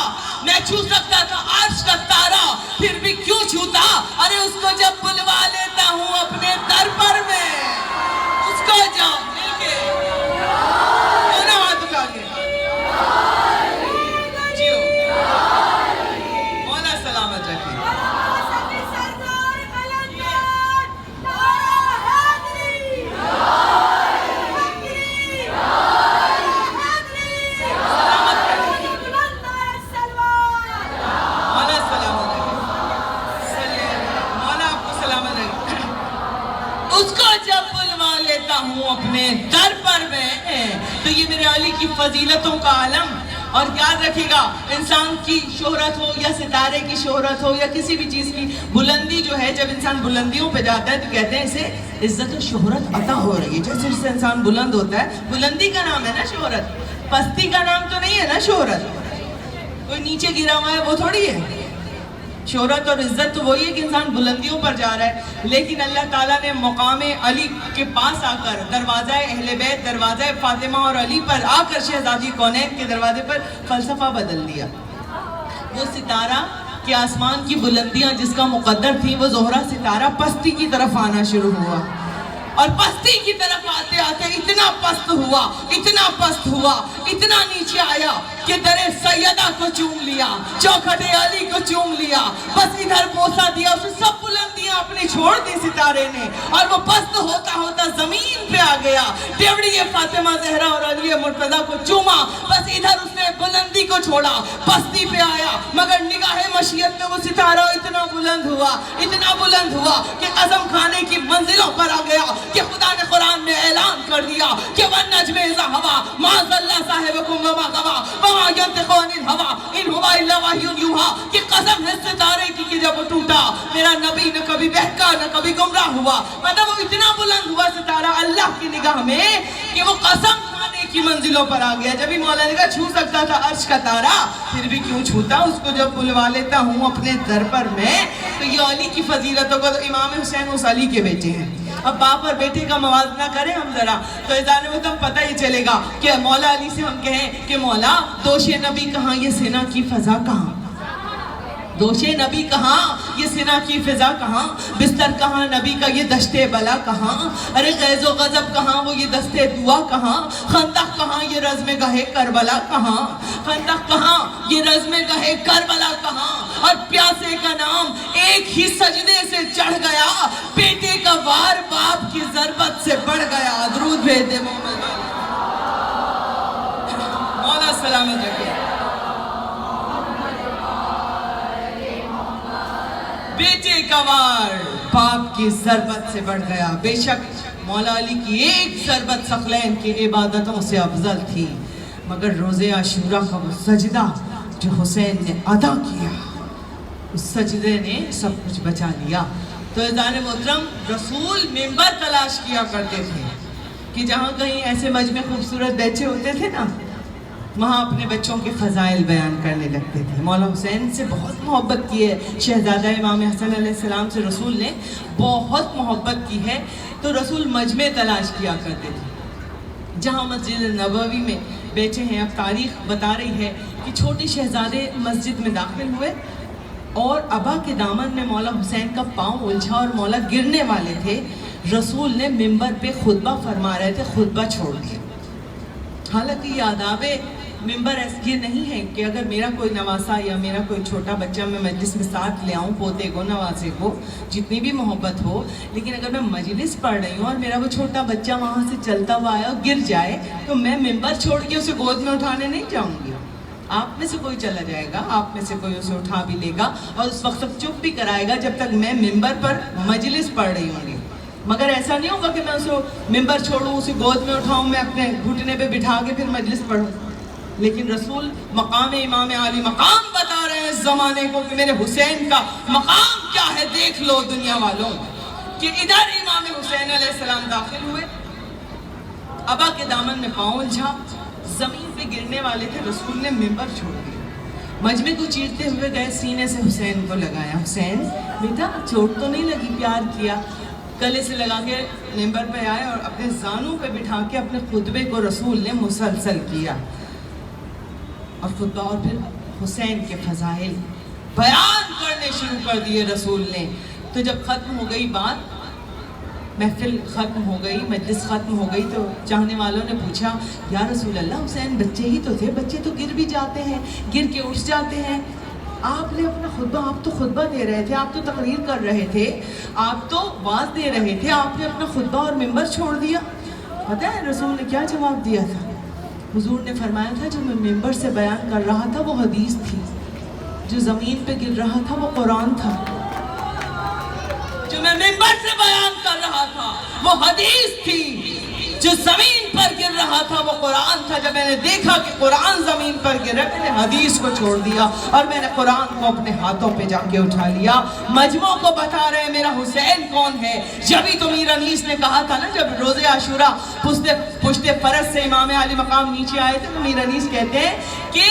میں چھو سکتا تھا عرش کا تارا پھر بھی کیوں چھوتا؟ ارے اس کو جب بلوا لیتا ہوں اپنے در پر میں، اس کو جب مل کے دونوں ہاتھ اٹھا کے جیو مولا سلامت رکھے. ہوں اپنے در پر میں، تو یہ میرے علی کی فضیلتوں کا عالم. اور یاد رکھے گا، انسان کی شہرت ہو یا ستارے کی شہرت ہو یا کسی بھی چیز کی بلندی جو ہے، جب انسان بلندیوں پہ جاتا ہے تو کہتے ہیں اسے عزت و شہرت عطا ہو رہی ہے. جیسے جیسے انسان بلند ہوتا ہے، بلندی کا نام ہے نا شہرت، پستی کا نام تو نہیں ہے نا شہرت. کوئی نیچے گرا ہوا ہے وہ تھوڑی ہے. شہرت اور عزت تو وہی ہے کہ انسان بلندیوں پر جا رہا ہے. لیکن اللہ تعالیٰ نے مقام علی کے پاس آ کر، دروازہ اہل بیت، دروازہ فاطمہ اور علی پر آ کر، شہزادی کونین کے دروازے پر فلسفہ بدل دیا. وہ ستارہ کہ آسمان کی بلندیاں جس کا مقدر تھی، وہ زہرہ ستارہ پستی کی طرف آنا شروع ہوا، اور پستی کی طرف آتے آتے اتنا پست ہوا، اتنا پست ہوا، اتنا نیچے آیا کہ در سیدہ کو چوم لیا، چوکھٹ علی کو چوم لیا، بس ادھر بوسا دیا، اسے سب بلندیاں اپنی چھوڑ دی ستارے نے، اور وہ پست ہوتا ہوتا زمین پہ آ گیا. ڈیوڑی فاطمہ زہرا اور علی مرتضیٰ کو چوما، بس ادھر اس نے نے بلندی کو چھوڑا, پستی پہ آیا, مگر نگاہ مشیت میں وہ ستارہ اتنا بلند ہوا کہ قسم کھانے کی منزلوں پر آ گیا کہ خدا نے قرآن میں اعلان کر دیا کہ وَالنَّجْمِ إِذَا هَوَىٰ مَا ضَلَّ صَاحِبُكُمْ وَمَا غَوَىٰ وَمَا يَنطِقُ عَنِ الْهَوَىٰ إِنْ هُوَ إِلَّا وَحْيٌ يُوحَىٰ کہ قسم ہے ستارے کی کہ جب وہ ٹوٹا میرا نبی نہ کبھی بہکا نہ کبھی گمراہ ہوا. مطلب وہ اتنا بلند ہوا ستارہ اللہ کی نگاہ میں کہ وہ قسم کھانے کی منزلوں پر آ گیا. جب ہی مولا نے کہا چھو سکتا تھا عرش کا تارا, پھر بھی کیوں چھوتا, اس کو جب بلوا لیتا ہوں اپنے در پر میں. تو یہ علی کی فضیلتوں کو, تو امام حسین اس علی کے بیٹے ہیں. اب باپ اور بیٹے کا موازنہ کریں ہم ذرا, تو اذان میں تم پتہ ہی چلے گا کہ مولا علی سے ہم کہیں کہ مولا دوش نبی کہاں, یہ سنا کی فضا کہاں, دوش نبی کہاں, یہ سنا کی فضا کہاں, بستر کہاں نبی کا, یہ دشت بلا کہاں, ارے غیظ و غضب کہاں, وہ یہ دست دعا کہاں, خندق کہاں, یہ رزم گاہ کربلا کہاں, خندق کہاں, یہ رزم گاہ کربلا کہاں. اور پیاسے کا نام ایک ہی سجدے سے چڑھ گیا, بیٹے کا وار باپ کی ضربت سے بڑھ گیا. درود بھیج دے محمد مولا سلامت رکھے. بیٹے کا وار باپ کی ضربت سے بڑھ گیا. بے شک مولا علی کی ایک ضربت ثقلین کی عبادتوں سے افضل تھی, مگر روز عاشوراء کا وہ سجدہ جو حسین نے ادا کیا, اس سجدے نے سب کچھ بچا لیا. تو اذان محترم, رسول منبر تلاش کیا کرتے تھے کہ جہاں کہیں ایسے مجمع خوبصورت بیٹھے ہوتے تھے نا, وہاں اپنے بچوں کے فضائل بیان کرنے لگتے تھے. مولا حسین سے بہت محبت کی ہے شہزادہ امام حسن علیہ السلام سے رسول نے بہت محبت کی ہے. تو رسول مجمع تلاش کیا کرتے تھے. جہاں مسجد نبوی میں بیٹھے ہیں, اب تاریخ بتا رہی ہے کہ چھوٹے شہزادے مسجد میں داخل ہوئے اور ابا کے دامن میں مولا حسین کا پاؤں الجھا اور مولا گرنے والے تھے. رسول نے منبر پہ خطبہ فرما رہے تھے, خطبہ چھوڑ دیا. حالانکہ یہ آداب منبر یہ نہیں ہے کہ اگر میرا کوئی نواسا یا میرا کوئی چھوٹا بچہ میں مجلس میں ساتھ لے آؤں, پوتے کو نواسے کو جتنی بھی محبت ہو, لیکن اگر میں مجلس پڑھ رہی ہوں اور میرا وہ چھوٹا بچہ وہاں سے چلتا ہوا آیا اور گر جائے تو میں منبر چھوڑ کے اسے گود میں اٹھانے نہیں جاؤں گی. آپ میں سے کوئی چلا جائے گا, آپ میں سے کوئی اسے اٹھا بھی لے گا اور اس وقت تک چپ بھی کرائے گا جب تک میں منبر پر مجلس پڑھ رہی ہوں گی. مگر ایسا نہیں ہوگا کہ میں اسے منبر چھوڑوں, اسے گود میں اٹھاؤں, میں اپنے گھٹنے پہ بٹھا کے پھر مجلس پڑھوں. لیکن رسول مقام امام علی مقام بتا رہے ہیں اس زمانے کو کہ میرے حسین کا مقام کیا ہے. دیکھ لو دنیا والوں کہ ادھر امام حسین علیہ السلام داخل ہوئے, ابا کے دامن میں پاؤں الجھا, زمین پہ گرنے والے تھے, رسول نے منبر چھوڑ دیا. مجمع کو چیرتے ہوئے گئے, سینے سے حسین کو لگایا. حسین بیٹا چوٹ تو نہیں لگی, پیار کیا, گلے سے لگا کے منبر پہ آئے اور اپنے زانوں پہ بٹھا کے اپنے خطبے کو رسول نے مسلسل کیا. اور خطبہ اور پھر حسین کے فضائل بیان کرنے شروع کر دیے رسول نے. تو جب ختم ہو گئی بات, محفل ختم ہو گئی, مجلس ختم ہو گئی, تو چاہنے والوں نے پوچھا یا رسول اللہ حسین بچے ہی تو تھے, بچے تو گر بھی جاتے ہیں, گر کے اٹھ جاتے ہیں, آپ نے اپنا خطبہ, آپ تو خطبہ دے رہے تھے, آپ تو تقریر کر رہے تھے, آپ تو واعظ دے رہے تھے, آپ نے اپنا خطبہ اور منبر چھوڑ دیا. پتہ ہے رسول نے کیا جواب دیا تھا؟ حضور نے فرمایا تھا جو میں منبر سے بیان کر رہا تھا وہ حدیث تھی, جو زمین پہ گر رہا تھا وہ قرآن تھا. جو میں منبر سے بیان کر رہا تھا وہ حدیث تھی, جو زمین پر گر رہا تھا وہ قرآن تھا. جب میں نے دیکھا کہ قرآن زمین پر گرا, میں نے حدیث کو چھوڑ دیا اور میں نے قرآن کو اپنے ہاتھوں پہ جا کے اٹھا لیا. مجموع کو بتا رہے ہیں میرا حسین کون ہے. جبھی تو میر انیس نے کہا تھا نا, جب روز عاشوراء پشت فرض سے امام علی مقام نیچے آئے تھے, تو میر انیس کہتے ہیں کہ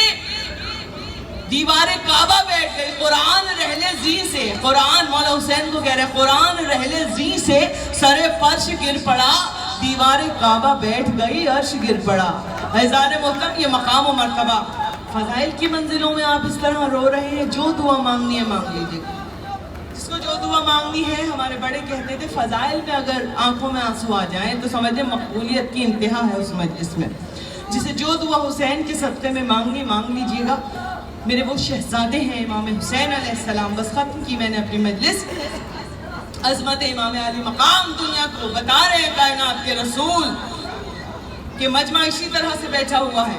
دیوار کعبہ بیٹھ گئی قرآن رحل زی سے. قرآن مولا حسین کو کہہ رہے ہیں قرآن رحل زی سے سر فرش گر پڑا, دیوار کعبہ بیٹھ گئی, عرش گر پڑا. اعزاز محترم, یہ مقام و مرتبہ فضائل کی منزلوں میں آپ اس طرح رو رہے ہیں. جو دعا مانگنی ہے مانگ لیجیے, جس کو جو دعا مانگنی ہے. ہمارے بڑے کہتے تھے فضائل میں اگر آنکھوں میں آنسو آ جائیں تو سمجھیں مقبولیت کی انتہا ہے اس مجلس میں. جسے جو دعا حسین کے صدقے میں مانگنی مانگ لیجیے گا. میرے وہ شہزادے ہیں امام حسین علیہ السلام. بس ختم کی میں نے اپنی مجلس. عظمت امام علی مقام دنیا کو بتا رہے ہیں کائنات کے رسول کہ مجمع اسی طرح سے بیٹھا ہوا ہے.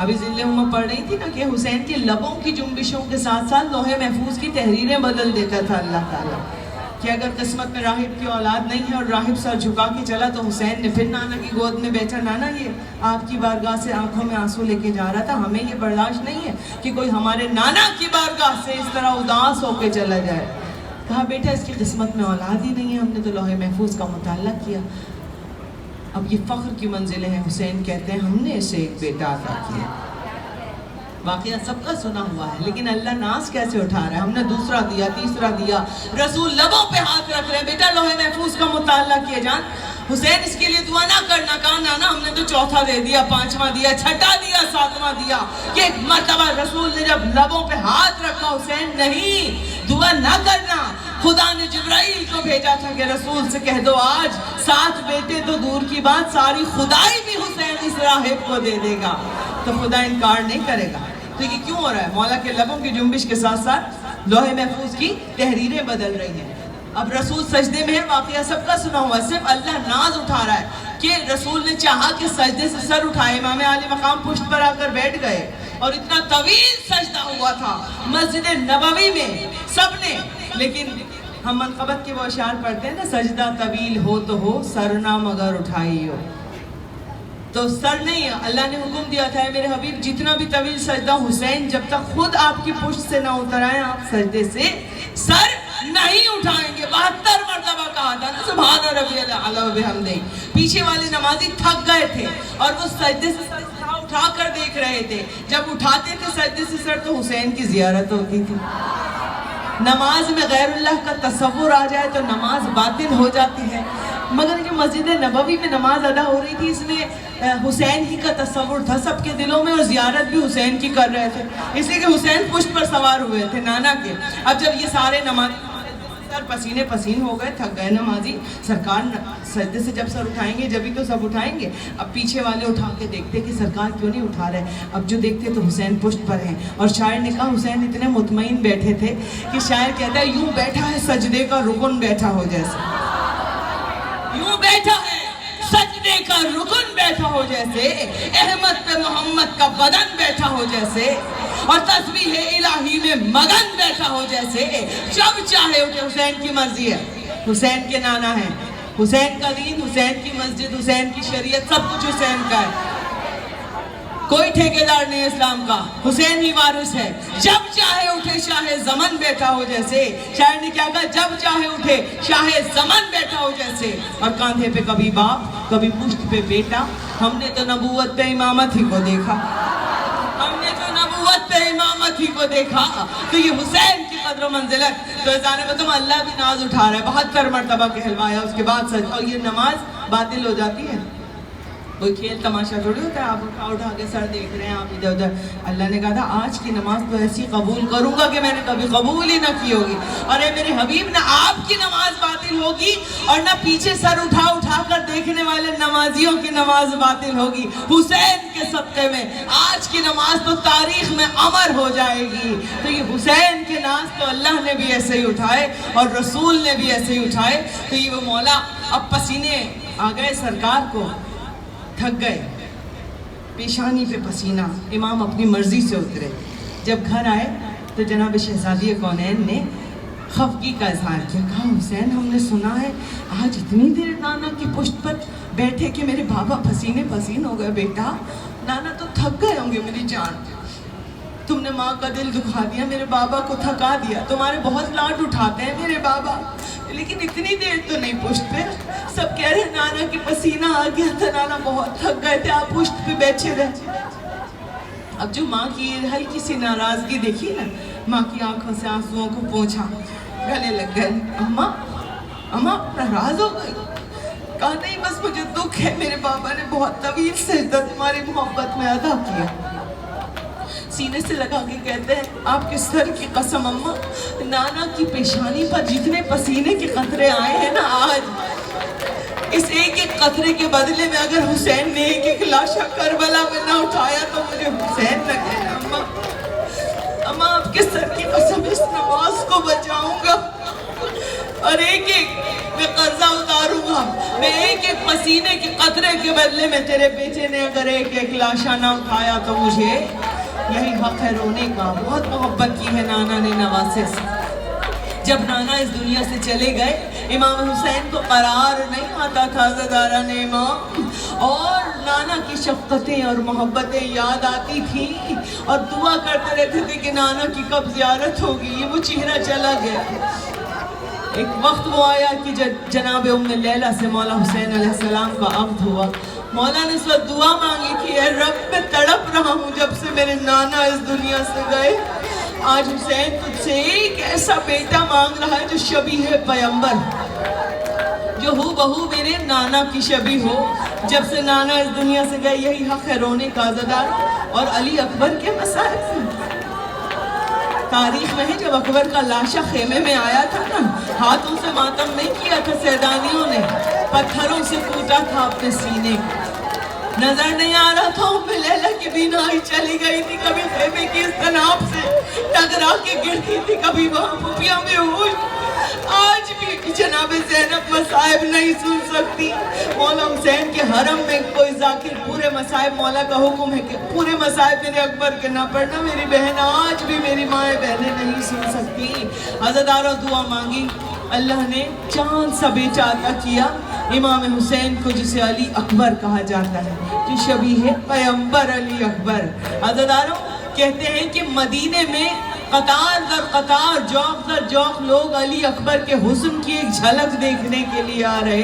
ابھی ذل امہ پڑھ رہی تھی نا کہ حسین کے لبوں کی جنبشوں کے ساتھ ساتھ لوح محفوظ کی تحریریں بدل دیتا تھا اللہ تعالیٰ، کہ اگر قسمت میں راہب کی اولاد نہیں ہے اور راہب سر جھکا کے چلا تو حسین نے پھر نانا کی گود میں بیٹھا، نانا یہ آپ کی بارگاہ سے آنکھوں میں آنسو لے کے جا رہا تھا، ہمیں یہ برداشت نہیں ہے کہ کوئی ہمارے نانا کی بارگاہ سے اس طرح اداس ہو کے چلا جائے۔ کہا بیٹا اس کی قسمت میں اولاد ہی نہیں ہے، ہم نے تو لوح محفوظ کا مطالعہ کیا، اب یہ فخر کی منزل ہے۔ حسین کہتے ہیں ہم نے اسے ایک بیٹا عطا کیا۔ واقعہ سب کا سنا ہوا ہے، لیکن اللہ ناز کیسے اٹھا رہا ہے، ہم نے دوسرا دیا، تیسرا دیا، رسول لبوں پہ ہاتھ رکھ رہے ہیں، بیٹا لوح محفوظ کا مطالعہ کیے جان۔ حسین اس کے لیے دعا نہ کرنا، کہا نانا ہم نے تو چوتھا دے دیا، پانچواں دیا، چھٹا دیا، ساتواں دیا، کہ ایک مرتبہ رسول نے جب لبوں پہ ہاتھ رکھا، حسین نہیں دعا نہ کرنا، خدا نے جبرائیل کو بھیجا تھا کہ رسول سے کہہ دو آج 7 بیٹے تو دور کی بات، ساری خدائی بھی حسین اس راہب کو دے دے گا، تو خدا انکار نہیں کرے گا۔ تو یہ کیوں ہو رہا ہے؟ مولا کے لبوں کی جنبش کے ساتھ ساتھ لوح محفوظ کی تحریریں بدل رہی ہیں۔ اب رسول سجدے میں ہے، واقعہ سب کا سنا ہوا ہے، صرف اللہ ناز اٹھا رہا ہے کہ رسول نے چاہا کہ سجدے سے سر اٹھائے، امام علی مقام پشت پر آ کر بیٹھ گئے، اور اتنا طویل سجدہ ہوا تھا مسجد نبوی میں سب نے، لیکن ہم منقبت کے وہ اشعار پڑھتے ہیں نا، سجدہ طویل ہو تو ہو سر نہ مگر اٹھائی ہو، تو سر نہیں، اللہ نے حکم دیا تھا میرے حبیب جتنا بھی طویل سجدہ، حسین جب تک خود آپ کی پشت سے نہ اتر آئے آپ سجدے سے سر نہیں اٹھائیں گے۔ 72 مرتبہ کہا تھا نا سبحان ربی الاعلی و بحمدہ۔ پیچھے والے نمازی تھک گئے تھے اور وہ سجدے سے سر اٹھا کر دیکھ رہے تھے، جب اٹھاتے تھے سجدے سے سر تو حسین کی زیارت ہوتی تھی۔ نماز میں غیر اللہ کا تصور آ جائے تو نماز باطل ہو جاتی ہے، مگر جو مسجد نبوی میں نماز ادا ہو رہی تھی اس میں حسین ہی کا تصور تھا سب کے دلوں میں، اور زیارت بھی حسین کی کر رہے تھے، اس لیے کہ حسین پشت پر سوار ہوئے تھے نانا کے۔ اب جب یہ سارے نمازی پسینے پسین ہو گئے، تھک گئے نمازی، سرکار سجدے سے جب سر اٹھائیں گے جبھی تو سب اٹھائیں گے، اب پیچھے والے اٹھا کے دیکھتے کہ سرکار کیوں نہیں اٹھا رہے، اب جو دیکھتے تو حسین پشت پر ہیں، اور شاعر نے کہا حسین اتنے مطمئن بیٹھے تھے کہ شاعر کہتا ہے یوں بیٹھا ہے سجدے کا رکن بیٹھا ہو جیسے، یوں بیٹھا ہے سجدے کا رکن بیٹھا ہو جیسے، احمد پہ محمد کا بدن بیٹھا ہو جیسے، اور تسبیح الہی میں مگن بیٹھا ہو جیسے، جب چاہے اٹھے، حسین کی مرضی ہے، حسین کے نانا ہے، حسین کا دین، حسین کی مسجد، حسین کی شریعت، سب کچھ حسین کا ہے، کوئی ٹھیکیدار نہیں اسلام کا، حسین ہی وارث ہے، جب چاہے اٹھے شاہ زمن بیٹھا ہو جیسے، شاعر نے کیا کہا جب چاہے اٹھے شاہ زمن بیٹھا ہو جیسے، اور کاندھے پہ کبھی باپ کبھی پشت پہ بیٹا، ہم نے تو نبوت پہ امامت ہی کو دیکھا، ہم نے تو نبوت پہ امامت ہی کو دیکھا، تو یہ حسین کی قدر و منزلت، تو ازانے میں تم اللہ بھی ناز اٹھا رہا ہے، 72 مرتبہ کہلوایا، اس کے بعد سج، اور یہ نماز باطل ہو جاتی ہے، کوئی کھیل تماشا تھوڑی ہوتا ہے، آپ اٹھا کے سر دیکھ رہے ہیں آپ ادھر ادھر، اللہ نے کہا تھا آج کی نماز تو ایسی قبول کروں گا کہ میں نے کبھی قبول ہی نہ کی ہوگی، اور اے میرے حبیب نہ آپ کی نماز باطل ہوگی اور نہ پیچھے سر اٹھا اٹھا کر دیکھنے والے نمازیوں کی نماز باطل ہوگی، حسین کے صدقے میں آج کی نماز تو تاریخ میں امر ہو جائے گی۔ تو یہ حسین کے ناز تو اللہ نے بھی ایسے ہی اٹھائے اور رسول نے بھی ایسے ہی اٹھائے، تو یہ وہ مولا اب پسینے آ گئے سرکار کو، تھک گئے، پیشانی پہ پسینہ، امام اپنی مرضی سے اترے، جب گھر آئے تو جناب شہزادی کونین نے خفگی کا اظہار کیا، کہا حسین ہم نے سنا ہے آج اتنی دیر نانا کی پشت پر بیٹھے کہ میرے بابا پسینے پسین ہو گئے، بیٹا نانا تو تھک گئے ہوں گے میری جان، تم نے ماں کا دل دکھا دیا، میرے بابا کو تھکا دیا، تمہارے بہت لاڈ اٹھاتے ہیں میرے بابا، لیکن اتنی دیر تو نہیں پشت پہ، سب کہہ رہے نانا کی پسینہ آ گیا تھا، نانا بہت تھک گئے تھے، آپ پشت پہ بیٹھے رہے۔ اب جو ماں کی ہلکی سی ناراضگی دیکھی نا، ماں کی آنکھوں سے آنسوؤں کو پوچھا، گلے لگ گئے، اماں اماں ناراض ہو گئی، کہا نہیں بس مجھے دکھ ہے، میرے بابا نے بہت طویل سجدہ تمہاری محبت میں ادا کیا، سینے سے لگا کے کہتے ہیں آپ کے سر کی قسم اماں، نانا کی پیشانی پر جتنے پسینے کے قطرے آئے ہیں نا آج، اس ایک ایک قطرے کے بدلے میں اگر حسین نے ایک ایک لاشا کربلا میں نہ اٹھایا تو مجھے حسین نہ کہنا اماں، اماں آپ کے سر کی قسم اس نماز کو بچاؤں گا، اور ایک ایک میں قرضہ اتاروں گا، میں ایک ایک پسینے کے قطرے کے بدلے میں تیرے بیٹے نے اگر ایک ایک لاشا نہ اٹھایا تو مجھے یہی حق ہے رونے کا۔ بہت محبت کی ہے نانا نے نواسے سے۔ جب نانا اس دنیا سے چلے گئے، امام حسین کو قرار نہیں آتا تھا عزاداران امام، اور نانا کی شفقتیں اور محبتیں یاد آتی تھیں اور دعا کرتے رہتے تھے کہ نانا کی کب زیارت ہوگی۔ یہ وہ چہرہ چلا گیا۔ ایک وقت وہ آیا کہ جناب ام لیلہ سے مولا حسین علیہ السلام کا عقد ہوا۔ مولا نے اس وقت دعا مانگی تھی، اے رب میں تڑپ رہا ہوں جب سے میرے نانا اس دنیا سے گئے، آج حسین تجھ سے ایک ایسا بیٹا مانگ رہا ہے جو شبیہ پیغمبر، جو ہو بہو میرے نانا کی شبیہ ہو۔ جب سے نانا اس دنیا سے گئے یہی حق ہے رونے کا عزادار۔ اور علی اکبر کے مسائل تاریخ میں ہے، جب اکبر کا لاشا خیمے میں آیا تھا نا، ہاتھوں سے ماتم نہیں کیا تھا سیدانیوں نے، پتھروں سے کوٹا تھا اپنے سینے کو۔ نظر نہیں آ رہا تھا ام لیلہ کی بینائی چلی گئی تھی، کبھی خیمے کی اس تناب سے ٹکرا کے گرتی تھی، کبھی وہاں پھپیاں میں ہوش۔ آج بھی جناب زینب مصائب نہیں سن سکتی۔ مولا حسین کے حرم میں کوئی ذاکر پورے مصائب، مولا کا حکم ہے کہ پورے مصائب میرے اکبر کے نہ پڑھنا۔ میری بہن آج بھی میری مائیں بہنیں نہیں سن سکتی۔ عزاداروں دعا مانگی، اللہ نے چاند سا بیٹا عطا کیا امام حسین کو، جسے علی اکبر کہا جاتا ہے، جو شبیہ پیغمبر علی اکبر۔ عزاداروں کہتے ہیں کہ مدینے میں قطار در قطار، جوق در جوق لوگ علی اکبر کے حسن کی ایک جھلک دیکھنے کے لیے آ رہے،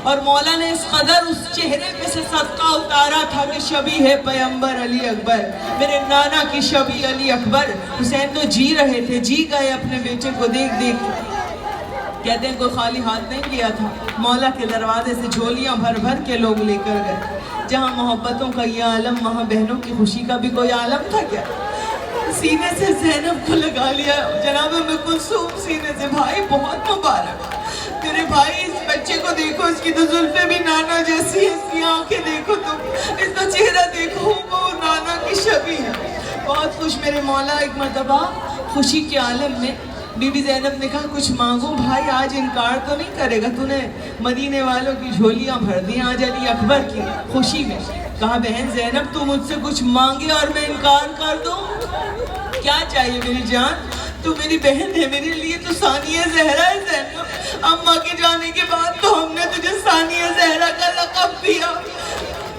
اور مولا نے اس قدر اس چہرے پہ سے صدقہ اتارا تھا کہ شبیہ پیغمبر علی اکبر، میرے نانا کی شبیہ علی اکبر۔ حسین تو جی رہے تھے، جی گئے اپنے بیٹے کو دیکھ دیکھ۔ کہتے ہیں کوئی خالی ہاتھ نہیں گیا تھا، مولا کے دروازے سے جھولیاں بھر بھر کے لوگ لے کر گئے۔ جہاں محبتوں کا یہ عالم، وہاں بہنوں کی خوشی کا بھی کوئی عالم تھا کیا؟ سینے سے زینب کو لگا لیا جناب ام کلثوم، سینے سے، بھائی بہت مبارک میرے بھائی، اس بچے کو دیکھو، اس کی تو زلفیں بھی نانا جیسی ہیں، اس کی آنکھیں دیکھو تم، اس کا چہرہ دیکھو، وہ نانا کی شبیہ ہے۔ بہت خوش میرے مولا۔ ایک مرتبہ خوشی کے عالم میں بی بی زینب نے کہا کچھ مانگو بھائی، آج انکار تو نہیں کرے گا، تو نے مدینے والوں کی جھولیاں بھر دی آج علی اکبر کی خوشی میں۔ کہا بہن زینب تو مجھ سے کچھ مانگے اور میں انکار کر دوں؟ کیا چاہیے میری جان؟ تو میری بہن ہے، میرے لیے تو ثانیہ زہرا ہے زینب، اماں کے جانے کے بعد تو ہم نے تجھے ثانیہ زہرا کا لقب دیا،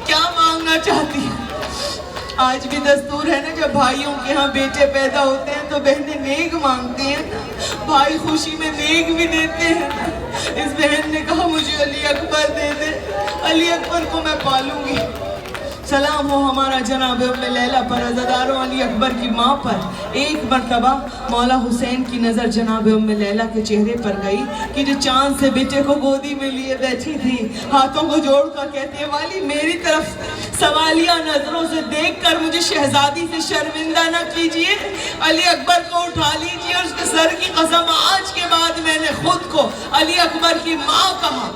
کیا مانگنا چاہتی ہے؟ آج بھی دستور ہے نا، جب بھائیوں کے ہاں بیٹے پیدا ہوتے ہیں تو بہنیں نیک مانگتے ہیں، بھائی خوشی میں نیک بھی دیتے ہیں۔ اس بہن نے کہا مجھے علی اکبر دے دے، علی اکبر کو میں پالوں گی۔ سلام ہو ہمارا جناب ام لیلہ پر، عزاداروں علی اکبر کی ماں پر۔ ایک مرتبہ مولا حسین کی نظر جناب ام لیلہ کے چہرے پر گئی کہ جو چاند سے بیٹے کو گودی میں لیے بیٹھی تھی، ہاتھوں کو جوڑ کر کہتی ہے والی میری طرف سوالیہ نظروں سے دیکھ کر مجھے شہزادی سے شرمندہ نہ کیجئے، علی اکبر کو اٹھا لیجئے، اور اس کے سر کی قسم آج کے بعد میں نے خود کو علی اکبر کی ماں کہا،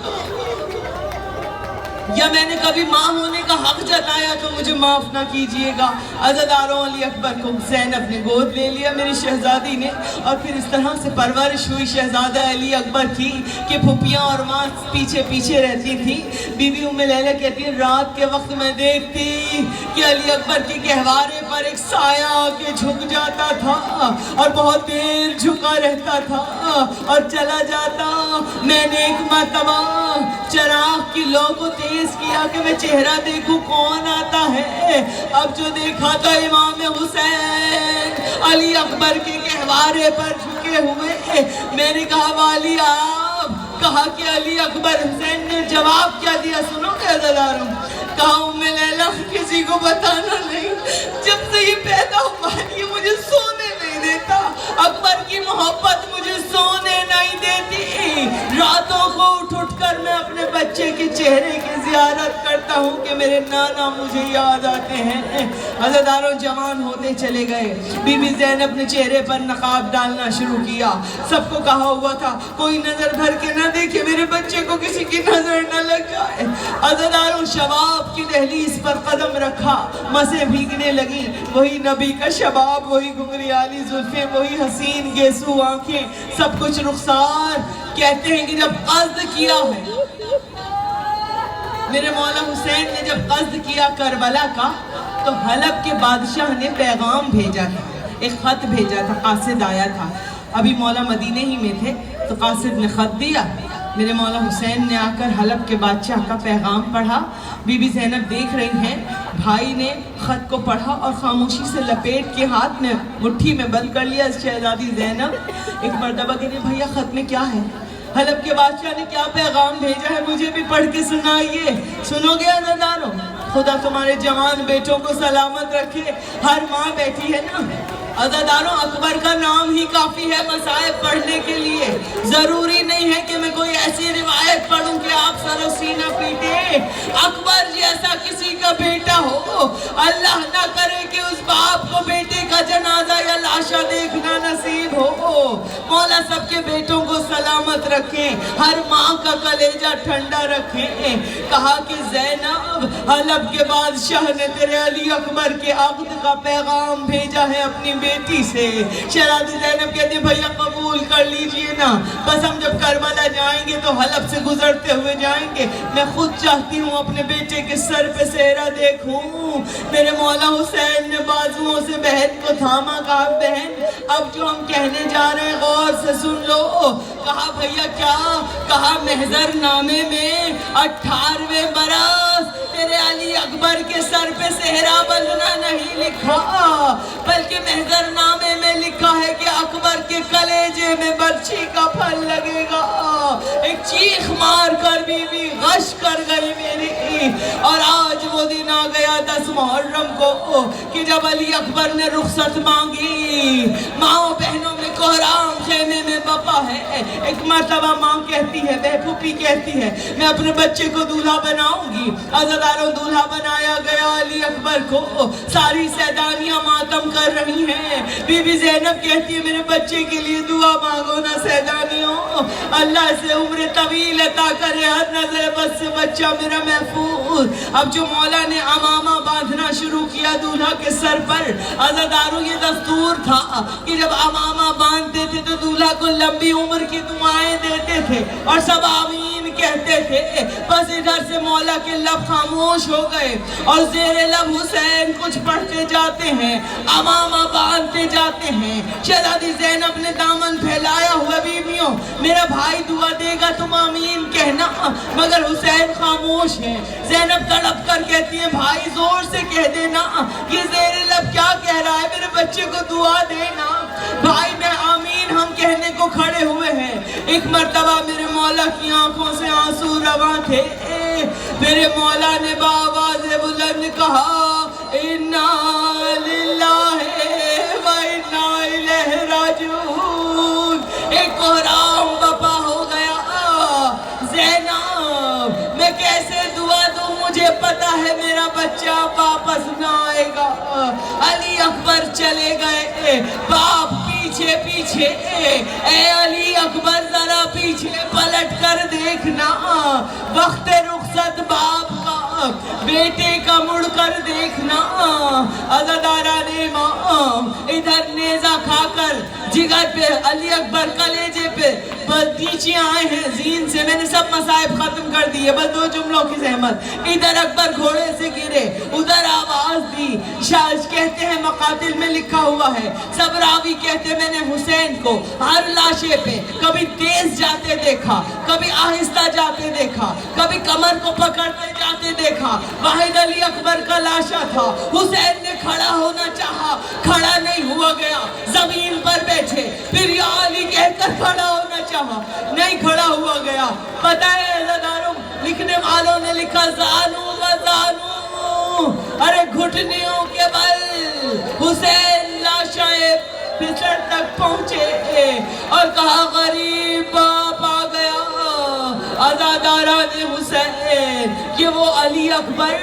یا میں نے کبھی ماں ہونے کا حق جتایا تو مجھے معاف نہ کیجئے گا۔ عزاداروں علی اکبر کو زینب نے گود لے لیا میری شہزادی نے، اور پھر اس طرح سے پرورش ہوئی شہزادہ علی اکبر کی کہ پھپھیاں اور ماں پیچھے پیچھے رہتی تھی۔ بی بی ام لیلہ کہتی ہے رات کے وقت میں دیکھتی کہ علی اکبر کے گہوارے پر ایک سایہ آ کے جھک جاتا تھا اور بہت دیر جھکا رہتا تھا اور چلا جاتا۔ میں نے ایک مرتبہ چراغ کی لو کو تیز کیا کہ میں چہرہ دیکھوں کون آتا ہے، اب جو دیکھا تو امام حسین علی اکبر کے گہوارے پر جھکے ہوئے۔ میں نے کہا والی آپ، کہا کہ علی اکبر، حسین نے جواب کیا دیا سنو گے عزاداروں؟ کہا ام لیلہ کسی کو بتانا نہیں، جب سے یہ پیدا ہوا یہ مجھے سونے نہیں دیتا، اکبر کی محبت مجھے سونے نہیں دیتی، راتوں کو اٹھ اٹھ کر میں اپنے بچے کے چہرے کی زیارت کرتا ہوں کہ میرے نانا مجھے یاد آتے ہیں۔ عزیزانو جوان ہوتے چلے گئے، بی بی زینب نے چہرے پر نقاب ڈالنا شروع کیا۔ سب کو کہا ہوا تھا کوئی نظر بھر کے نہ دیکھے، میرے بچے کو کسی کی نظر نہ لگ جائے۔ عزیزانو شباب کی دہلیز پر قدم رکھا، مسیں بھیگنے لگیں، وہی نبی کا شباب، وہی گھنگریالی زلفیں، وہی حسین گیسو آنکھیں، سب کچھ رخسار۔ کہتے ہیں کہ جب قصد کیا ہے، میرے مولا حسین نے جب قصد کیا کربلا کا، تو حلب کے بادشاہ نے پیغام بھیجا تھا، ایک خط بھیجا تھا، قاصد آیا تھا۔ ابھی مولا مدینے ہی میں تھے تو قاصد نے خط دیا، میرے مولا حسین نے آ کر حلب کے بادشاہ کا پیغام پڑھا۔ بی بی زینب دیکھ رہی ہیں، بھائی نے خط کو پڑھا اور خاموشی سے لپیٹ کے ہاتھ میں مٹھی میں بند کر لیا۔ شہزادی زینب ایک مرتبہ کہتے بھیا خط میں کیا ہے؟ حلب کے بادشاہ نے کیا پیغام بھیجا ہے؟ مجھے بھی پڑھ کے سنائیے۔ سنو گے عزیزانو؟ خدا تمہارے جوان بیٹوں کو سلامت رکھے۔ ہر ماں بیٹھی ہے نا عزیزانو، اکبر کا نام ہی کافی ہے مصائب پڑھنے کے لیے، ضروری نہیں ہے کہ میں کوئی ایسی روایت پڑھوں کہ آپ سر و سینہ پیٹے۔ اکبر جیسا کسی کا بیٹا ہو، اللہ نہ کرے کہ اس باپ کو بیٹے کا جنازہ یا لاشا دیکھنا نصیب ہو۔ مولا سب کے بیٹوں کو سلامت رکھیں، ہر ماں کا کلیجہ ٹھنڈا رکھیں۔ کہا کہ زینب، حلب کے بادشاہ نے تیرے علی اکبر کے عقد کا پیغام بھیجا ہے اپنی بیٹی سے۔ شہزادی زینب کہتی ہیں بھیا قبول کر لیجئے نا، بس ہم جب کربلا جائیں گے تو حلب سے گزرتے ہوئے جائیں گے، میں خود چاہتی ہوں اپنے بیٹے کے سر پہ صحرا دیکھوں۔ میرے مولا حسین نے بازوؤں سے بہن کو تھاما، کہا بہن اب جو ہم کہنے جا رہے ہیں غور سے سن لو۔ کہا بھیا کیا؟ کہا محضر نامے میں 18ویں برس تیرے علی اکبر کے سر پہ صحرا بندنا نہیں لکھا، بلکہ محضر نامے میں لکھا ہے کہ اکبر کے کلیجے میں برچھی کا پھل لگے گا۔ ایک چیخ مار کر بی بی غش کر گئی میری۔ اور آج وہ دن آ گیا 10 محرم کو کہ جب علی اکبر نے رخصت مانگی۔ ماں بہنوں میں کوہرام خیمے میں بپا ہے۔ ایک مرتبہ ماں کہتی ہے، بہ پھوپھی کہتی ہے میں اپنے بچے کو دولہا بناؤں گی۔ عزیزانو دولہا بنایا گیا علی اکبر کو، ساری سیدانیاں ماتم کر رہی ہیں۔ بی بی زینب کہتی ہے میرے بچے کے لیے دعا مانگو نا سیدانیوں، اللہ سے عمر طویل عطا کرے، ہر نظر بس سے بچہ میرا محفوظ۔ اب جو مولا نے امامہ باندھنا شروع کیا دولہا کے سر پر، عزیزانو یہ دستور تھا کہ جب امامہ باندھتے تھے تو دولہا کو لمبی عمر کی دعائیں دیتے تھے اور سب آمین کہتے تھے۔ بس ادھر سے مولا کے لب خاموش ہو گئے اور زیر لب حسین کچھ پڑھتے جاتے ہیں، امامہ باندھتے جاتے ہیں۔ شہزادی زینب نے دامن پھیلایا ہوا بیویوں، میرا بھائی دعا دے گا تم آمین کہنا، مگر حسین خاموش ہے۔ زینب تڑپ کر کہتی ہے بھائی زور سے کہہ دینا، یہ زیر لب کیا کہہ رہا ہے، میرے بچے کو دعا دینا۔ بھائی میں آمین ہم کہنے کو کھڑے ہوئے ہیں۔ ایک مرتبہ میرے مولا کی آنکھوں سے آنسو رواں تھے، میرے مولا نے بآواز بلند کہا اِنَّا لِلَّهِ وَإِنَّا إِلَيْهِ رَاجِعُونَ۔ ایک کوہرام بپا ہو گیا۔ زینب میں کیسے دعا دوں، مجھے پتا ہے میرا بچہ واپس نہ آئے گا۔ علی اکبر چلے گئے، باپ پیچھے پیچھے، اے علی اکبر ذرا پیچھے پلٹ کر دیکھنا، وقت رخصت باپ کا، بیٹے کا مڑ کر دیکھنا۔ عزاداران امام ادھر نیزہ کھا کر جگر پہ علی اکبر کلیجے پہ نیچے آئے ہیں زین سے، میں نے سب مصائب ختم کر دیے، بس 2 جملوں کی زحمت۔ ادھر اکبر گھوڑے سے گرے، ادھر آواز دی، شاہ کہتے ہیں مقاتل میں لکھا ہوا ہے، سب راوی کہتے ہیں میں نے حسین کو ہر لاشے پہ کبھی تیز جاتے دیکھا، کبھی آہستہ جاتے دیکھا، کبھی کمر کو پکڑتے جاتے دیکھا۔ واحد علی اکبر کا لاشا تھا، حسین نے کھڑا ہونا چاہا، کھڑا نہیں ہوا گیا، زمین پر بیٹھے، پھر یا علی کہہ کر کھڑا ہونا چاہا، نہیں کھڑا ہوا گیا۔ پتہ ہے عزیزانو لکھنے والوں نے لکھا زانو و زانو، ارے گھٹنیوں کے بل حسین لاشائے پھسڑ تک پہنچے اور کہا غریب باپ آ گیا۔ عزاداران حسین کہ وہ علی اکبر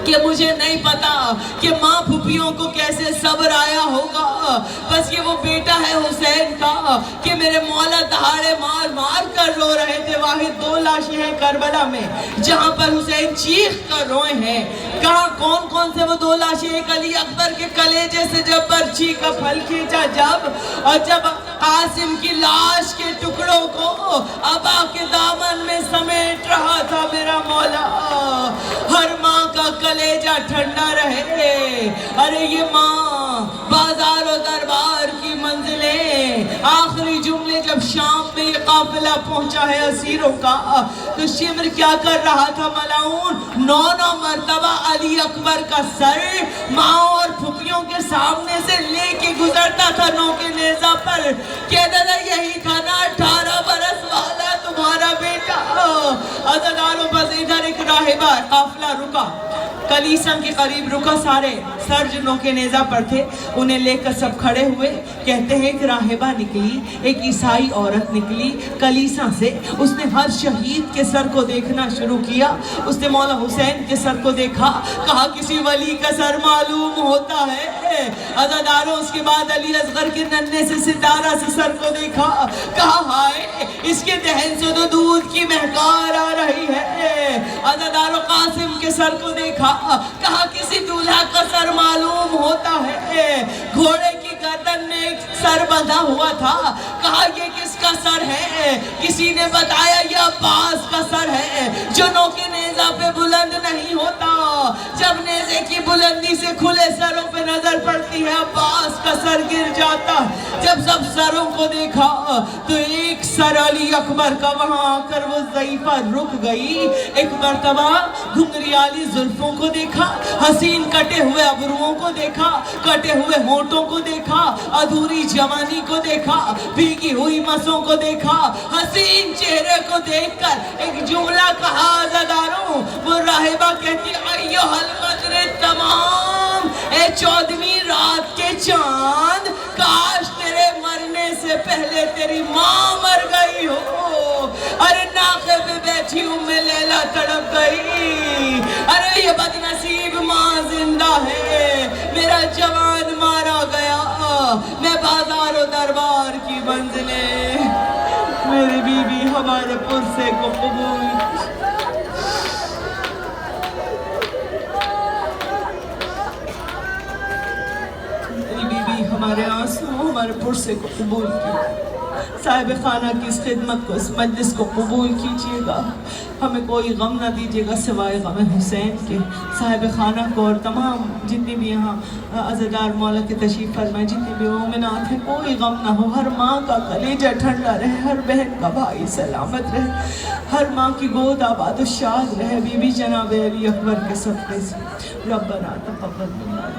کہ مجھے نہیں پتا کہ ماں پھوپھیوں کو کیسے صبر آیا ہوگا، بس یہ وہ بیٹا ہے حسین کا کہ میرے مولا دہاڑے مار مار کر رو رہے تھے۔ واحد 2 لاشیں ہیں کربلا میں جہاں پر حسین چیخ کر روئے ہیں۔ کہاں کون کون سے وہ 2 لاشیں؟ ایک علی اکبر کے کلیجے سے جب برچھی کا پھل کھینچا جب، اور جب قاسم کی لاش کے ٹکڑوں کو ابا کے دامن میں سمیٹ رہا تھا میرا مولا۔ ہر ماں کا کلیجہ ٹھنڈا رہے۔ ارے یہ ماں بازار و دربار کی منزلیں، آخری جملے جب شام میں یہ قافلہ پہنچا ہے اسیروں کا، تو شمر کیا کر رہا تھا ملعون؟ 9 مرتبہ علی اکبر کا سر ماں اور پھوپھیوں کے سامنے سے لے کے گزرتا تھا نو کے نیزہ پر۔ کہتا تھا یہی تھا نا 18 برس والا تمہارا بیٹا۔ عزاداروں بس ادھر ایک راہبہ قافلہ رکا، کلیسا کے قریب رکا، سارے سر جنوں کے نیزہ پر تھے، انہیں لے کر سب کھڑے ہوئے۔ کہتے ہیں ایک راہبہ نکلی، ایک عیسائی عورت نکلی کلیسا سے، اس نے ہر شہید کے سر کو دیکھنا شروع کیا۔ اس نے مولا حسین کے سر کو دیکھا، کہا کسی ولی کا سر معلوم ہوتا ہے۔ عزاداروں اس کے بعد علی اصغر کے ننھے سے ستارہ سے سر کو دیکھا، کہا ہائے اس کے دہن سے تو دودھ کی مہکار آ رہی ہے۔ عزاداروں قاسم کے سر کو دیکھا، کہا کسی دولہا کا سر معلوم ہوتا ہے۔ گھوڑے کی گردن میں ایک سر بندھا ہوا تھا، کہا یہ کس کا سر ہے؟ کسی نے بتایا یہ عباس کا سر ہے جو نو کے نیزہ پہ بلند نہیں ہوتا۔ جب نیزے کی بلندی سے کھلے سروں پہ نظر پڑتی ہے عباس کا سر گر جاتا۔ جب سب سروں کو دیکھا تو ایک سر علی اکبر کا، وہاں آ کر وہ ضعیفہ رک گئی۔ ایک مرتبہ گھنگریالی زلفوں کو دیکھا، حسین کٹے ہوئے ابروؤں کو دیکھا، کٹے ہوئے ہونٹوں کو دیکھا، ادھوری جوانی کو دیکھا، بھیگی ہوئی مسوں کو دیکھا۔ حسین چہرے کو دیکھ کر ایک جملہ کہا عزاداروں، وہ راہبہ کہتی ایھا البدر تمام، اے 14ویں رات کے چاند، کاش تیرے مرنے سے پہلے تیری ماں مر گئی ہو۔ ارے ناقے پہ بیٹھی لیلا تڑپ گئی، ارے یہ بدنصیب ماں زندہ ہے، میرا جوان مارا گیا۔ میں بازار و دربار کی منزلیں، میری بیوی ہمارے پرسے کو قبول، میری بیوی ہمارے آنسو ہمارے پرسے کو قبول کی۔ صاحب خانہ کی اس خدمت کو، اس مجلس کو قبول کیجئے گا۔ ہمیں کوئی غم نہ دیجئے گا سوائے غم حسین کے۔ صاحب خانہ کو اور تمام جتنی بھی یہاں عزادار مولا کے تشریف فرمائے، جتنی بھی مومنات ہیں، کوئی غم نہ ہو۔ ہر ماں کا کلیجہ ٹھنڈا رہے، ہر بہن کا بھائی سلامت رہے، ہر ماں کی گود آباد و شاد رہے۔ بی بی جناب علی اکبر کے صدقے سے ربنا تقبل منا